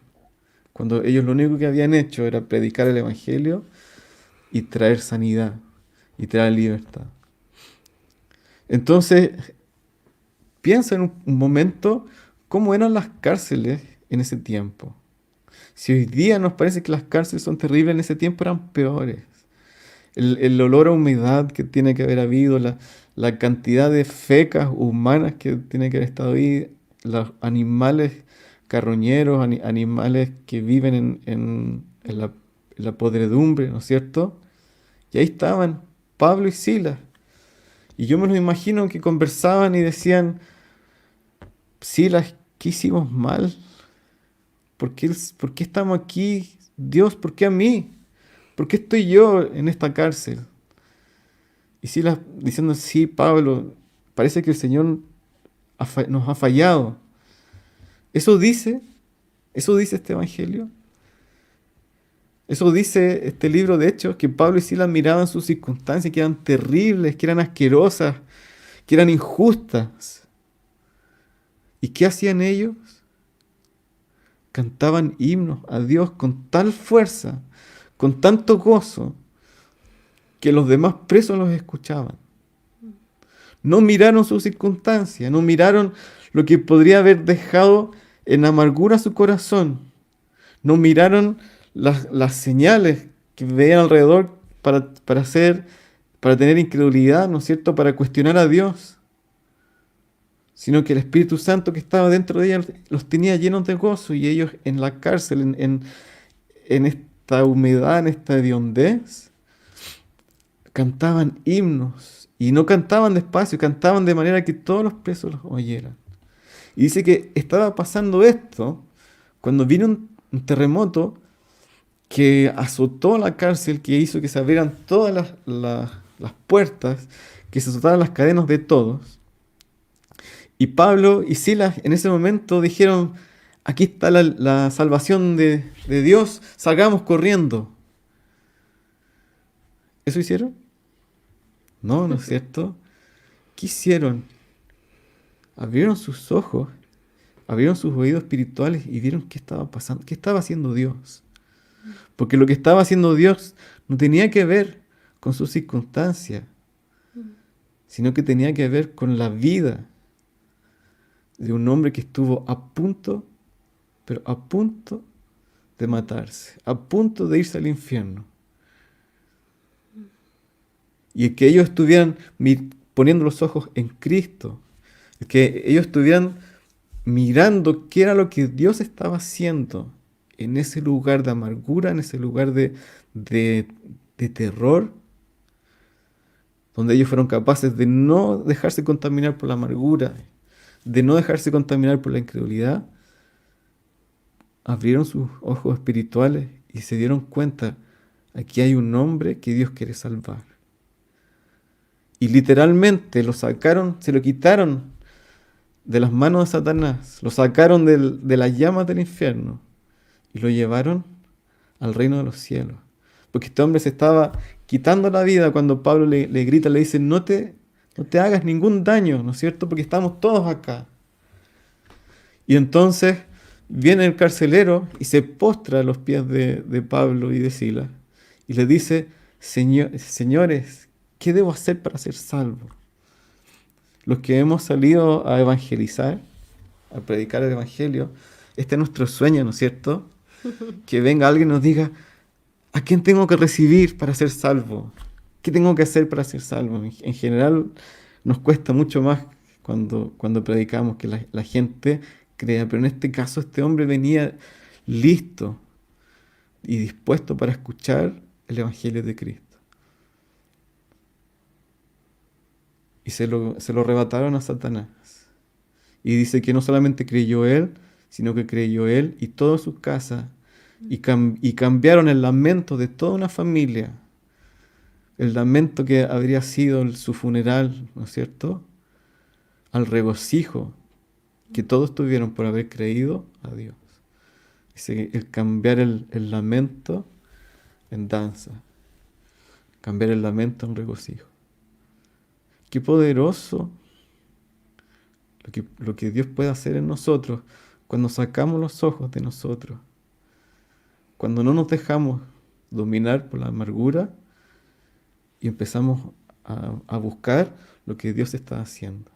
Speaker 2: cuando ellos lo único que habían hecho era predicar el evangelio y traer sanidad y traer libertad. Entonces, piensa en un momento cómo eran las cárceles en ese tiempo. Si hoy día nos parece que las cárceles son terribles, en ese tiempo eran peores. El olor a humedad que tiene que haber habido, la cantidad de fecas humanas que tiene que haber estado ahí, los animales carroñeros, animales que viven en la podredumbre, ¿no es cierto? Y ahí estaban Pablo y Silas. Y yo me los imagino que conversaban y decían: Silas, ¿qué hicimos mal? ¿Por qué estamos aquí? Dios, ¿por qué a mí? ¿Por qué estoy yo en esta cárcel? Y Silas diciendo: sí, Pablo, parece que el Señor nos ha fallado. Eso dice este evangelio. Eso dice este libro de Hechos, que Pablo y Silas miraban sus circunstancias, que eran terribles, que eran asquerosas, que eran injustas. ¿Y qué hacían ellos? Cantaban himnos a Dios con tal fuerza, con tanto gozo, que los demás presos los escuchaban. No miraron sus circunstancias, no miraron lo que podría haber dejado en amargura su corazón. No miraron las señales que veían alrededor para tener incredulidad, ¿no es cierto?, para cuestionar a Dios, sino que el Espíritu Santo que estaba dentro de ellos los tenía llenos de gozo, y ellos en la cárcel, en esta humedad, en esta hediondez, cantaban himnos, y no cantaban despacio, cantaban de manera que todos los presos los oyeran. Y dice que estaba pasando esto cuando vino un terremoto que azotó la cárcel, que hizo que se abrieran todas las puertas, que se soltaran las cadenas de todos. Y Pablo y Silas en ese momento dijeron: aquí está la salvación de Dios, salgamos corriendo. ¿Eso hicieron? No, ¿no es cierto? ¿Qué hicieron? Abrieron sus ojos, abrieron sus oídos espirituales y vieron qué estaba pasando, qué estaba haciendo Dios. Porque lo que estaba haciendo Dios no tenía que ver con sus circunstancias, sino que tenía que ver con la vida de un hombre que estuvo a punto, pero a punto de matarse, a punto de irse al infierno. Y el que ellos estuvieran poniendo los ojos en Cristo, el que ellos estuvieran mirando qué era lo que Dios estaba haciendo en ese lugar de amargura, en ese lugar de terror, donde ellos fueron capaces de no dejarse contaminar por la amargura, de no dejarse contaminar por la incredulidad, abrieron sus ojos espirituales y se dieron cuenta: aquí hay un hombre que Dios quiere salvar. Y literalmente lo sacaron, se lo quitaron de las manos de Satanás, lo sacaron de las llamas del infierno y lo llevaron al reino de los cielos. Porque este hombre se estaba quitando la vida cuando Pablo le grita, le dice: no te hagas ningún daño, ¿no es cierto?, porque estamos todos acá. Y entonces viene el carcelero y se postra a los pies de Pablo y de Silas y le dice: señores, ¿qué debo hacer para ser salvo? Los que hemos salido a evangelizar, a predicar el evangelio, este es nuestro sueño, ¿no es cierto? Que venga alguien y nos diga: ¿a quién tengo que recibir para ser salvo? ¿Qué tengo que hacer para ser salvo? En general nos cuesta mucho más cuando predicamos que la gente crea, pero en este caso este hombre venía listo y dispuesto para escuchar el evangelio de Cristo. Y se lo arrebataron a Satanás. Y dice que no solamente creyó él, sino que creyó él y toda su casa. Y cambiaron el lamento de toda una familia, el lamento que habría sido su funeral, ¿no es cierto?, al regocijo que todos tuvieron por haber creído a Dios. Dice, el cambiar el lamento en danza, cambiar el lamento en regocijo. Qué poderoso lo que Dios puede hacer en nosotros cuando sacamos los ojos de nosotros, cuando no nos dejamos dominar por la amargura y empezamos a buscar lo que Dios está haciendo.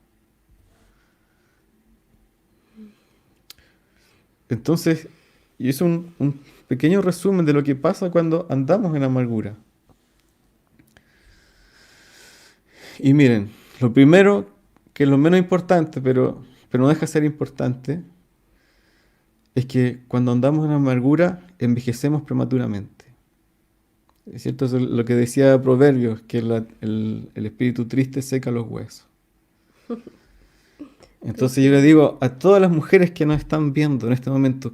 Speaker 2: Entonces, y es un pequeño resumen de lo que pasa cuando andamos en amargura. Y miren, lo primero, que es lo menos importante, pero no deja de ser importante, es que cuando andamos en amargura envejecemos prematuramente. ¿Es cierto? Eso es lo que decía Proverbios, que el espíritu triste seca los huesos. Entonces yo le digo a todas las mujeres que nos están viendo en este momento: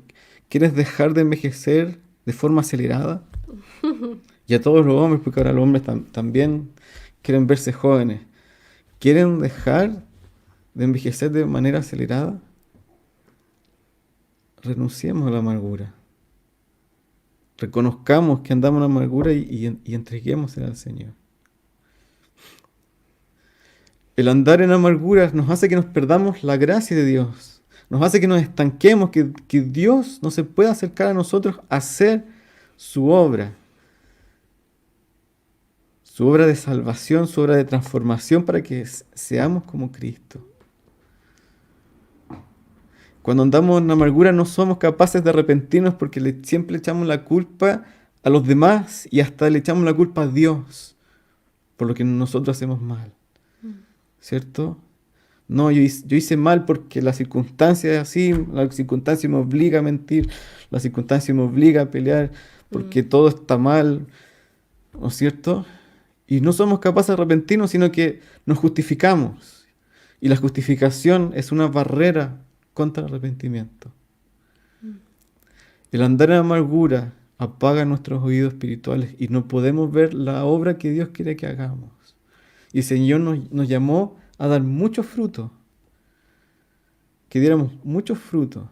Speaker 2: ¿quieres dejar de envejecer de forma acelerada? Y a todos los hombres, porque ahora los hombres también quieren verse jóvenes. ¿Quieren dejar de envejecer de manera acelerada? Renunciemos a la amargura. reconozcamos que andamos en amargura y entreguémosela al Señor. El andar en amargura nos hace que nos perdamos la gracia de Dios. Nos hace que nos estanquemos, que Dios no se pueda acercar a nosotros a hacer su obra. Su obra de salvación, su obra de transformación para que seamos como Cristo. Cuando andamos en amargura no somos capaces de arrepentirnos porque siempre le echamos la culpa a los demás y hasta le echamos la culpa a Dios por lo que nosotros hacemos mal. ¿Cierto? No, yo hice mal porque la circunstancia es así, la circunstancia me obliga a mentir, la circunstancia me obliga a pelear porque todo está mal, ¿no es cierto? Y no somos capaces de arrepentirnos, sino que nos justificamos. Y la justificación es una barrera contra el arrepentimiento. El andar en amargura apaga nuestros oídos espirituales y no podemos ver la obra que Dios quiere que hagamos. Y el Señor nos llamó a dar mucho fruto, que diéramos muchos frutos.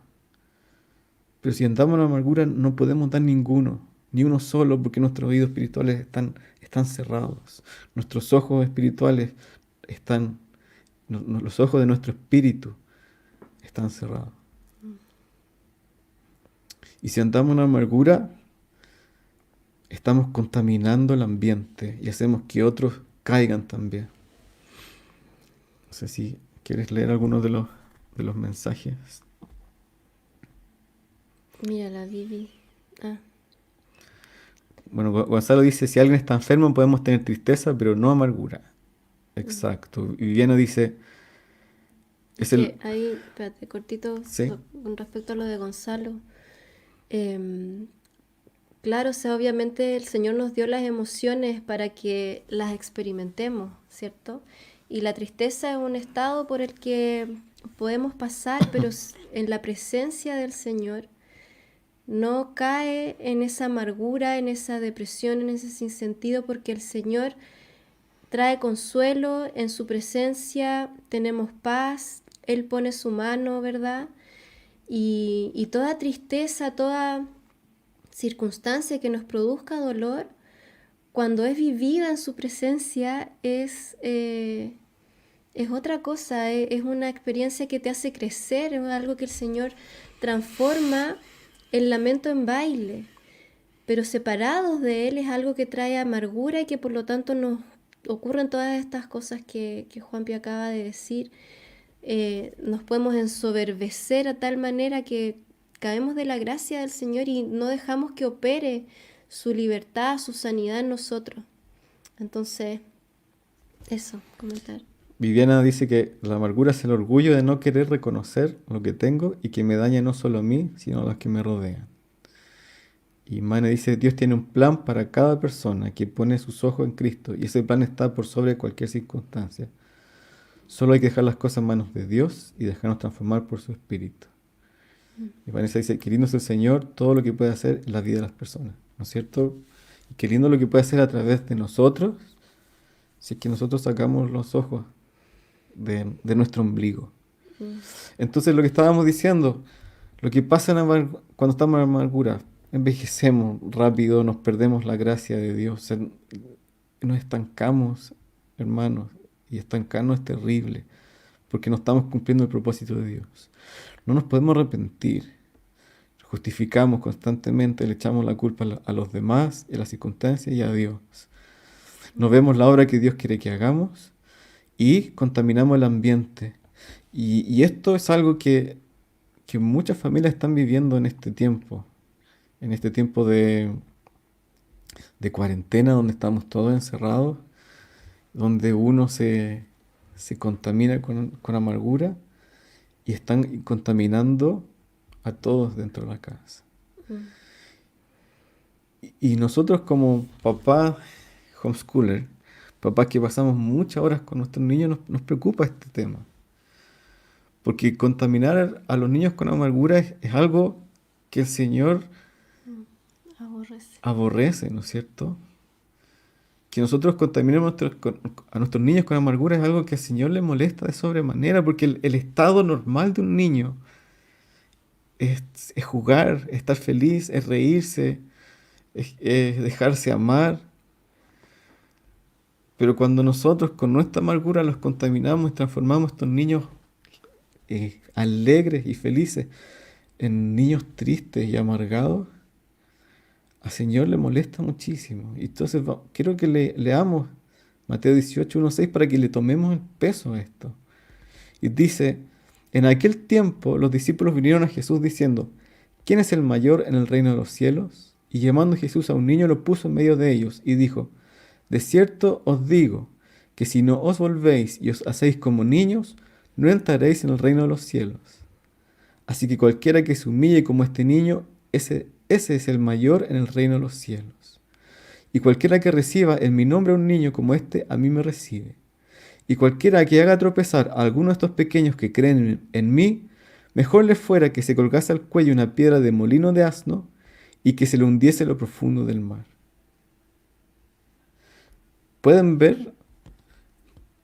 Speaker 2: Pero si andamos en amargura no podemos dar ninguno, ni uno solo, porque nuestros oídos espirituales están cerrados. Nuestros ojos espirituales los ojos de nuestro espíritu están cerrados. Y si andamos en amargura, estamos contaminando el ambiente y hacemos que otros caigan también. No sé si quieres leer alguno de los mensajes.
Speaker 1: Mira la Bibi.
Speaker 2: Bueno, Gonzalo dice, si alguien está enfermo podemos tener tristeza, pero no amargura. Exacto. Y Viviana dice...
Speaker 1: Ahí, espérate, cortito,
Speaker 2: ¿Sí?
Speaker 1: Con respecto a lo de Gonzalo. Claro, o sea, obviamente el Señor nos dio las emociones para que las experimentemos, ¿cierto? Y la tristeza es un estado por el que podemos pasar, pero en la presencia del Señor no cae en esa amargura, en esa depresión, en ese sinsentido, porque el Señor trae consuelo en su presencia, tenemos paz, Él pone su mano, ¿verdad? Y toda tristeza, toda circunstancia que nos produzca dolor, cuando es vivida en su presencia, es otra cosa, es una experiencia que te hace crecer, es algo que el Señor transforma el lamento en baile, pero separados de Él es algo que trae amargura y que por lo tanto nos ocurren todas estas cosas que Juanpi acaba de decir. Nos podemos ensoberbecer a tal manera que caemos de la gracia del Señor y no dejamos que opere su libertad, su sanidad en nosotros. Entonces, eso, comentar.
Speaker 2: Viviana dice que la amargura es el orgullo de no querer reconocer lo que tengo y que me daña no solo a mí, sino a los que me rodean. Y Mane dice, Dios tiene un plan para cada persona que pone sus ojos en Cristo y ese plan está por sobre cualquier circunstancia. Solo hay que dejar las cosas en manos de Dios y dejarnos transformar por su Espíritu. Y Vanessa dice, qué lindo es el Señor, todo lo que puede hacer en la vida de las personas, ¿no es cierto? Y qué lindo lo que puede hacer a través de nosotros, si es que nosotros sacamos los ojos de nuestro ombligo. Entonces lo que estábamos diciendo, lo que pasa cuando estamos en amargura, envejecemos rápido, nos perdemos la gracia de Dios, nos estancamos, hermanos, y estancarnos es terrible, porque no estamos cumpliendo el propósito de Dios. No nos podemos arrepentir, justificamos constantemente, le echamos la culpa a los demás, a las circunstancias y a Dios. No vemos la obra que Dios quiere que hagamos y contaminamos el ambiente. Y esto es algo que muchas familias están viviendo en este tiempo de cuarentena, donde estamos todos encerrados, donde uno se contamina con amargura y están contaminando a todos dentro de la casa. Y nosotros como papás homeschooler, papás que pasamos muchas horas con nuestros niños, nos preocupa este tema. Porque contaminar a los niños con amargura es algo que el Señor aborrece, ¿no es cierto? Que nosotros contaminemos a nuestros niños con amargura es algo que al Señor le molesta de sobremanera, porque el estado normal de un niño es jugar, estar feliz, es reírse, es dejarse amar. Pero cuando nosotros con nuestra amargura los contaminamos y transformamos a estos niños alegres y felices en niños tristes y amargados, al Señor le molesta muchísimo. Y entonces quiero que leamos Mateo 18, 1-6 para que le tomemos el peso a esto. Y dice, en aquel tiempo los discípulos vinieron a Jesús diciendo, ¿quién es el mayor en el reino de los cielos? Y llamando Jesús a un niño lo puso en medio de ellos y dijo, de cierto os digo que si no os volvéis y os hacéis como niños, no entraréis en el reino de los cielos. Así que cualquiera que se humille como este niño, ese es el mayor en el reino de los cielos. Y cualquiera que reciba en mi nombre a un niño como este, a mí me recibe. Y cualquiera que haga tropezar a alguno de estos pequeños que creen en mí, mejor le fuera que se colgase al cuello una piedra de molino de asno y que se le hundiese en lo profundo del mar. ¿Pueden ver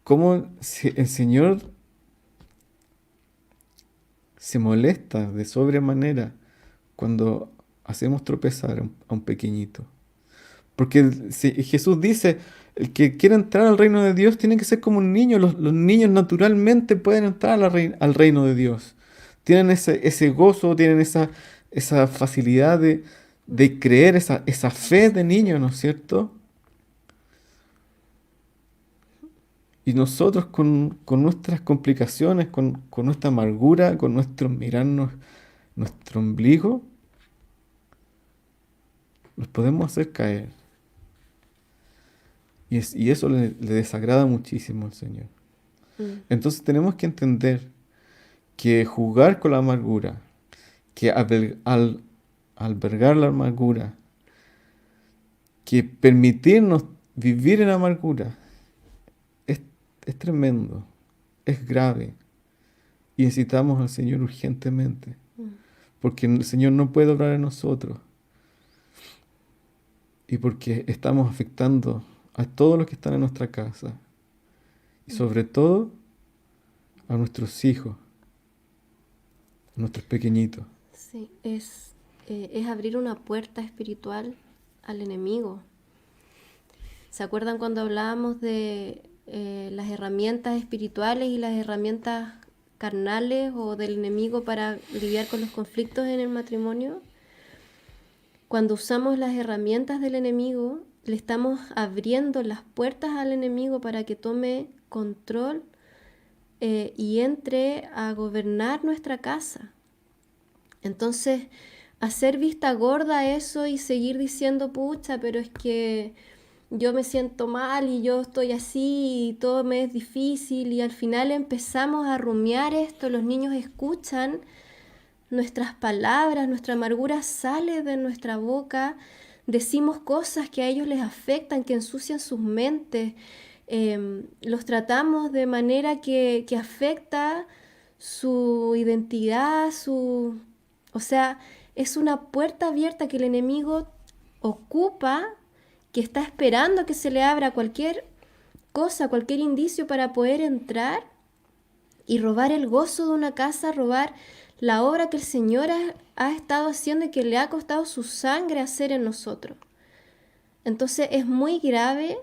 Speaker 2: cómo el Señor se molesta de sobremanera cuando hacemos tropezar a un pequeñito? Porque Jesús dice, el que quiere entrar al reino de Dios tiene que ser como un niño. Los niños naturalmente pueden entrar al reino de Dios. Tienen ese gozo, tienen esa facilidad de creer, esa fe de niño, ¿no es cierto? Y nosotros con nuestras complicaciones, con nuestra amargura, con nuestro mirarnos nuestro ombligo, los podemos hacer caer. Y eso le desagrada muchísimo al Señor. Entonces tenemos que entender que jugar con la amargura, que albergar la amargura, que permitirnos vivir en amargura, es tremendo, es grave. Y necesitamos al Señor urgentemente, porque el Señor no puede obrar en nosotros. Y porque estamos afectando a todos los que están en nuestra casa. Y sobre todo a nuestros hijos, a nuestros pequeñitos.
Speaker 1: Sí, es abrir una puerta espiritual al enemigo. ¿Se acuerdan cuando hablábamos de las herramientas espirituales y las herramientas carnales o del enemigo para lidiar con los conflictos en el matrimonio? Cuando usamos las herramientas del enemigo, le estamos abriendo las puertas al enemigo para que tome control y entre a gobernar nuestra casa. Entonces, hacer vista gorda a eso y seguir diciendo, pucha, pero es que yo me siento mal y yo estoy así y todo me es difícil, y al final empezamos a rumiar esto, los niños escuchan nuestras palabras, nuestra amargura sale de nuestra boca, decimos cosas que a ellos les afectan, que ensucian sus mentes, los tratamos de manera que afecta su identidad, o sea, es una puerta abierta que el enemigo ocupa, que está esperando que se le abra cualquier cosa, cualquier indicio para poder entrar y robar el gozo de una casa, robar la obra que el Señor ha estado haciendo y que le ha costado su sangre hacer en nosotros. Entonces es muy grave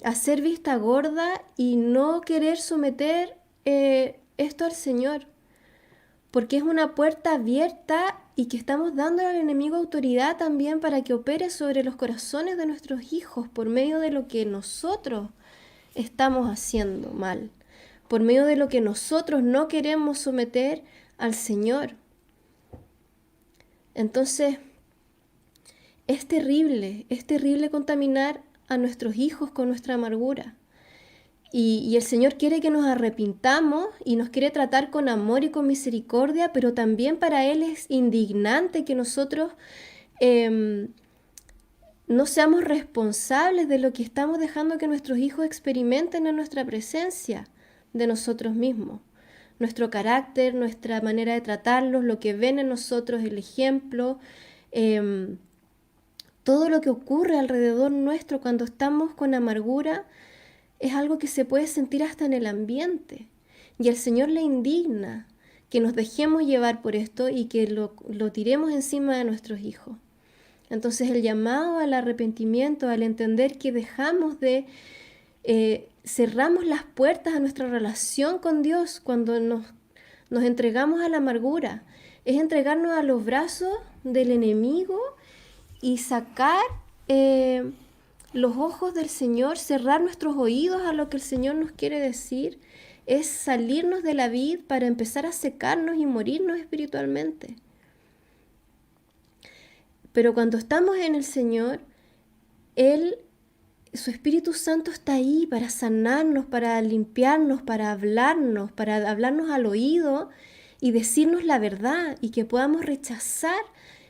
Speaker 1: hacer vista gorda y no querer someter esto al Señor, porque es una puerta abierta y que estamos dando al enemigo autoridad también para que opere sobre los corazones de nuestros hijos por medio de lo que nosotros estamos haciendo mal, por medio de lo que nosotros no queremos someter al Señor. Entonces, es terrible contaminar a nuestros hijos con nuestra amargura. Y el Señor quiere que nos arrepintamos y nos quiere tratar con amor y con misericordia, pero también para Él es indignante que nosotros no seamos responsables de lo que estamos dejando que nuestros hijos experimenten en nuestra presencia de nosotros mismos. Nuestro carácter, nuestra manera de tratarlos, lo que ven en nosotros, el ejemplo, todo lo que ocurre alrededor nuestro cuando estamos con amargura, es algo que se puede sentir hasta en el ambiente. Y al Señor le indigna que nos dejemos llevar por esto y que lo tiremos encima de nuestros hijos. Entonces el llamado al arrepentimiento, al entender que dejamos de, cerramos las puertas a nuestra relación con Dios cuando nos entregamos a la amargura, es entregarnos a los brazos del enemigo y sacar los ojos del Señor, cerrar nuestros oídos a lo que el Señor nos quiere decir, es salirnos de la vid para empezar a secarnos y morirnos espiritualmente. Pero cuando estamos en el Señor, su Espíritu Santo está ahí para sanarnos, para limpiarnos, para hablarnos al oído y decirnos la verdad y que podamos rechazar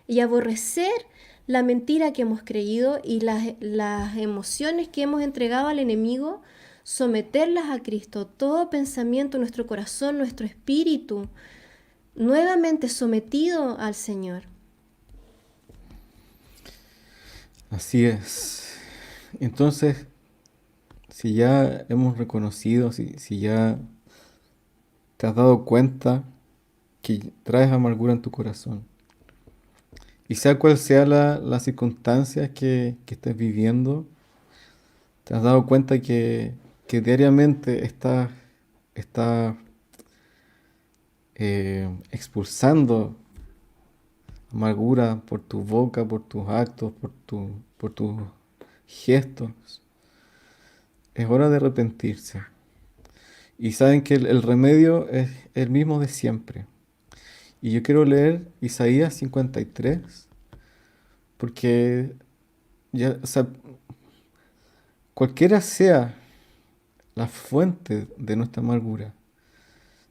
Speaker 1: y aborrecer la mentira que hemos creído y las emociones que hemos entregado al enemigo, someterlas a Cristo, todo pensamiento, nuestro corazón, nuestro espíritu, nuevamente sometido al Señor.
Speaker 2: Así es. Entonces, si ya hemos reconocido, si ya te has dado cuenta que traes amargura en tu corazón, y sea cual sea la circunstancia que estés viviendo, te has dado cuenta que diariamente estás expulsando amargura por tu boca, por tus actos, por tus gestos. Es hora de arrepentirse. Y saben que el remedio es el mismo de siempre. Y yo quiero leer Isaías 53, porque ya, o sea, cualquiera sea la fuente de nuestra amargura,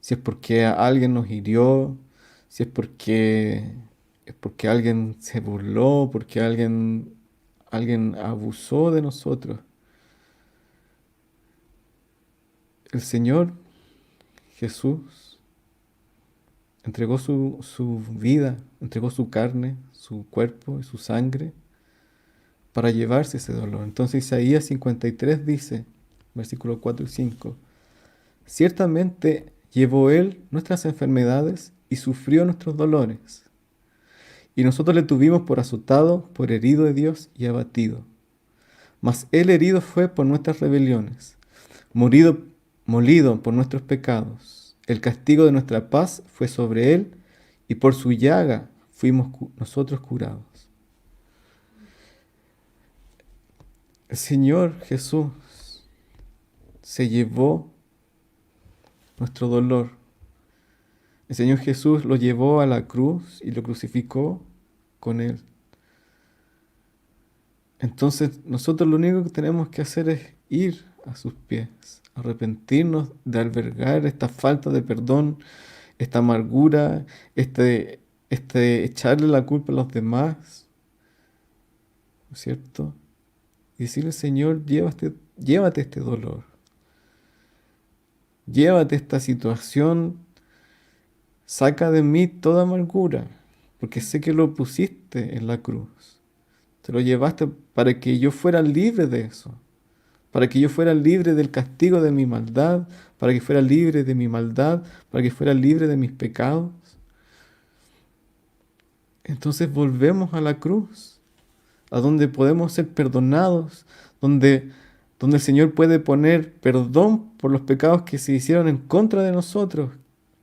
Speaker 2: si es porque alguien nos hirió, si es porque alguien se burló, porque alguien abusó de nosotros. El Señor Jesús entregó su vida, entregó su carne, su cuerpo y su sangre para llevarse ese dolor. Entonces Isaías 53 dice, versículos 4 y 5, ciertamente llevó Él nuestras enfermedades y sufrió nuestros dolores. Y nosotros le tuvimos por azotado, por herido de Dios y abatido. Mas Él herido fue por nuestras rebeliones, molido por nuestros pecados. El castigo de nuestra paz fue sobre Él, y por su llaga fuimos nosotros curados. El Señor Jesús se llevó nuestro dolor. El Señor Jesús lo llevó a la cruz y lo crucificó con Él. Entonces nosotros lo único que tenemos que hacer es ir a sus pies, arrepentirnos de albergar esta falta de perdón, esta amargura, echarle la culpa a los demás, ¿no es cierto? Y decirle, Señor, llévate este dolor, llévate esta situación, saca de mí toda amargura, porque sé que lo pusiste en la cruz. Te lo llevaste para que yo fuera libre de eso, para que yo fuera libre del castigo de mi maldad, para que fuera libre de mi maldad, para que fuera libre de mis pecados. Entonces volvemos a la cruz, a donde podemos ser perdonados, donde el Señor puede poner perdón por los pecados que se hicieron en contra de nosotros,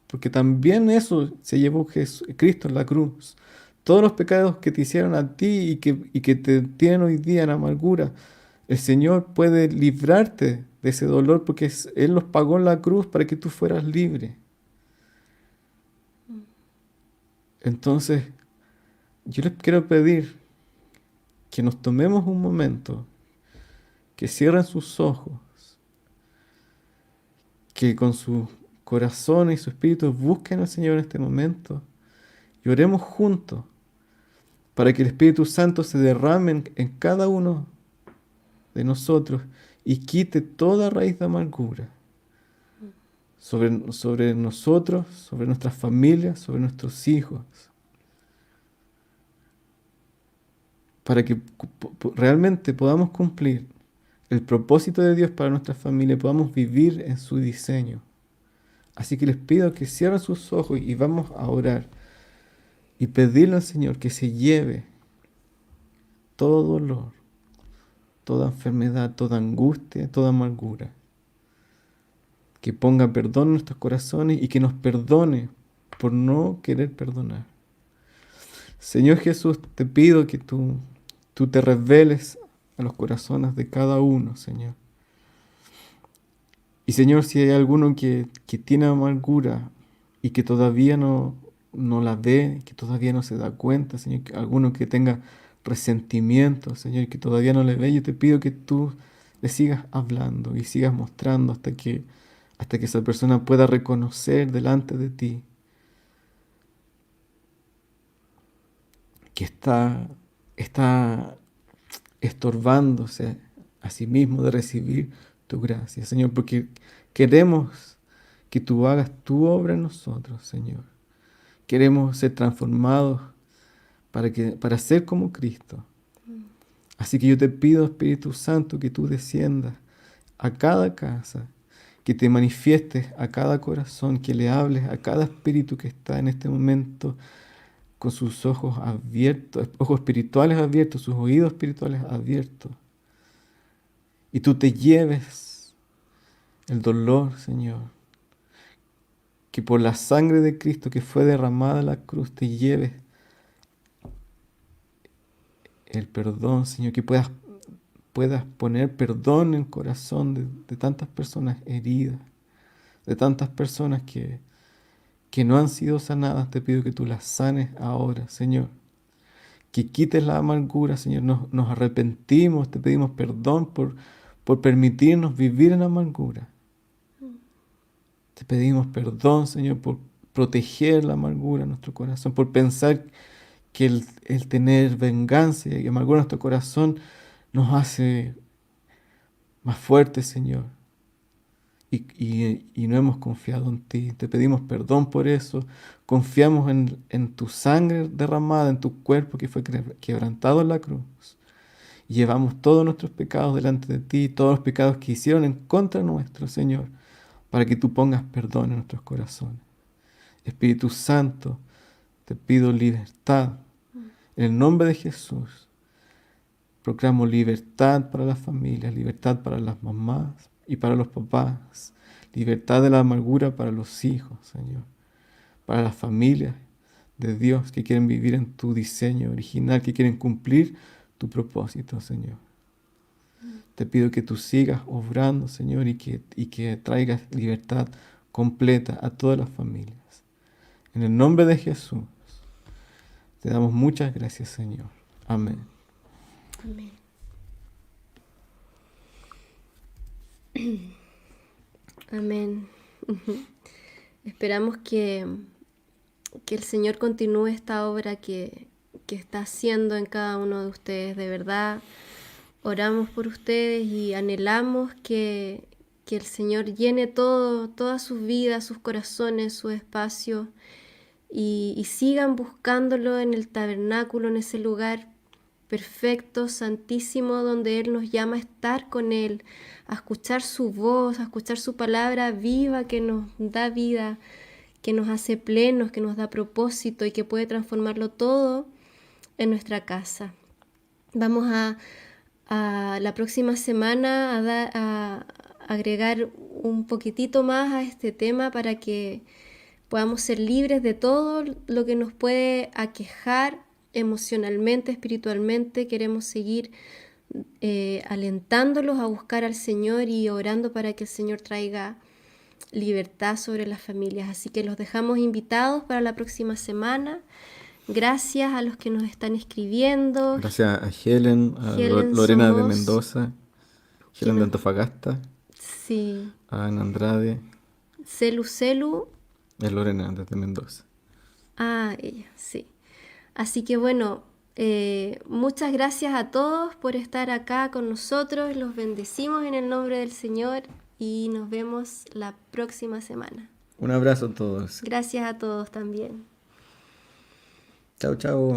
Speaker 2: porque también eso se llevó Cristo en la cruz. Todos los pecados que te hicieron a ti y que te tienen hoy día en amargura, el Señor puede librarte de ese dolor porque Él los pagó en la cruz para que tú fueras libre. Entonces, yo les quiero pedir que nos tomemos un momento, que cierren sus ojos, que con su corazón y su espíritu busquen al Señor en este momento y oremos juntos para que el Espíritu Santo se derrame en cada uno de nosotros y quite toda raíz de amargura sobre nosotros, sobre nuestras familias, sobre nuestros hijos, para que realmente podamos cumplir el propósito de Dios para nuestra familia, podamos vivir en su diseño. Así que les pido que cierren sus ojos y vamos a orar y pedirle al Señor que se lleve todo dolor, toda enfermedad, toda angustia, toda amargura. Que ponga perdón en nuestros corazones y que nos perdone por no querer perdonar. Señor Jesús, te pido que tú te reveles a los corazones de cada uno, Señor. Y Señor, si hay alguno que tiene amargura y que todavía no la ve, que todavía no se da cuenta, Señor, alguno que tenga resentimiento, Señor, que todavía no le ve, yo te pido que tú le sigas hablando y sigas mostrando hasta que esa persona pueda reconocer delante de ti que está estorbándose a sí mismo de recibir tu gracia, Señor, porque queremos que tú hagas tu obra en nosotros, Señor. Queremos ser transformados para ser como Cristo. Así que yo te pido, Espíritu Santo, que tú desciendas a cada casa, que te manifiestes a cada corazón, que le hables a cada espíritu que está en este momento con sus ojos abiertos, ojos espirituales abiertos, sus oídos espirituales abiertos. Y tú te lleves el dolor, Señor. Que por la sangre de Cristo que fue derramada en la cruz te lleves el perdón, Señor. Que puedas poner perdón en el corazón de tantas personas heridas, de tantas personas que no han sido sanadas. Te pido que tú las sanes ahora, Señor. Que quites la amargura, Señor. Nos arrepentimos, te pedimos perdón por permitirnos vivir en amargura. Te pedimos perdón, Señor, por proteger la amargura en nuestro corazón, por pensar que el tener venganza y amargura en nuestro corazón nos hace más fuertes, Señor. Y no hemos confiado en ti. Te pedimos perdón por eso. Confiamos en tu sangre derramada, en tu cuerpo que fue quebrantado en la cruz. Y llevamos todos nuestros pecados delante de ti, todos los pecados que hicieron en contra nuestro, Señor, para que tú pongas perdón en nuestros corazones. Espíritu Santo, te pido libertad. En el nombre de Jesús, proclamo libertad para las familias, libertad para las mamás y para los papás, libertad de la amargura para los hijos, Señor, para las familias de Dios que quieren vivir en tu diseño original, que quieren cumplir tu propósito, Señor. Te pido que tú sigas obrando, Señor, y que traigas libertad completa a todas las familias. En el nombre de Jesús, te damos muchas gracias, Señor. Amén.
Speaker 1: Amén. Amén. Esperamos que el Señor continúe esta obra que está haciendo en cada uno de ustedes. De verdad, oramos por ustedes y anhelamos que el Señor llene todas sus vidas, sus corazones, su espacio y sigan buscándolo en el tabernáculo, en ese lugar perfecto, santísimo, donde Él nos llama a estar con Él, a escuchar su voz, a escuchar su palabra viva que nos da vida, que nos hace plenos, que nos da propósito y que puede transformarlo todo en nuestra casa. Vamos a la próxima semana a agregar un poquitito más a este tema para que podamos ser libres de todo lo que nos puede aquejar emocionalmente, espiritualmente. Queremos seguir alentándolos a buscar al Señor y orando para que el Señor traiga libertad sobre las familias. Así que los dejamos invitados para la próxima semana. Gracias a los que nos están escribiendo.
Speaker 2: Gracias a Helen, a Lorena de Mendoza, Helen de Antofagasta,
Speaker 1: sí,
Speaker 2: a Ana Andrade,
Speaker 1: Celu.
Speaker 2: Es Lorena desde Mendoza.
Speaker 1: Ah, ella, sí. Así que bueno, muchas gracias a todos por estar acá con nosotros. Los bendecimos en el nombre del Señor y nos vemos la próxima semana.
Speaker 2: Un abrazo a todos.
Speaker 1: Gracias a todos también.
Speaker 2: Chao, chao.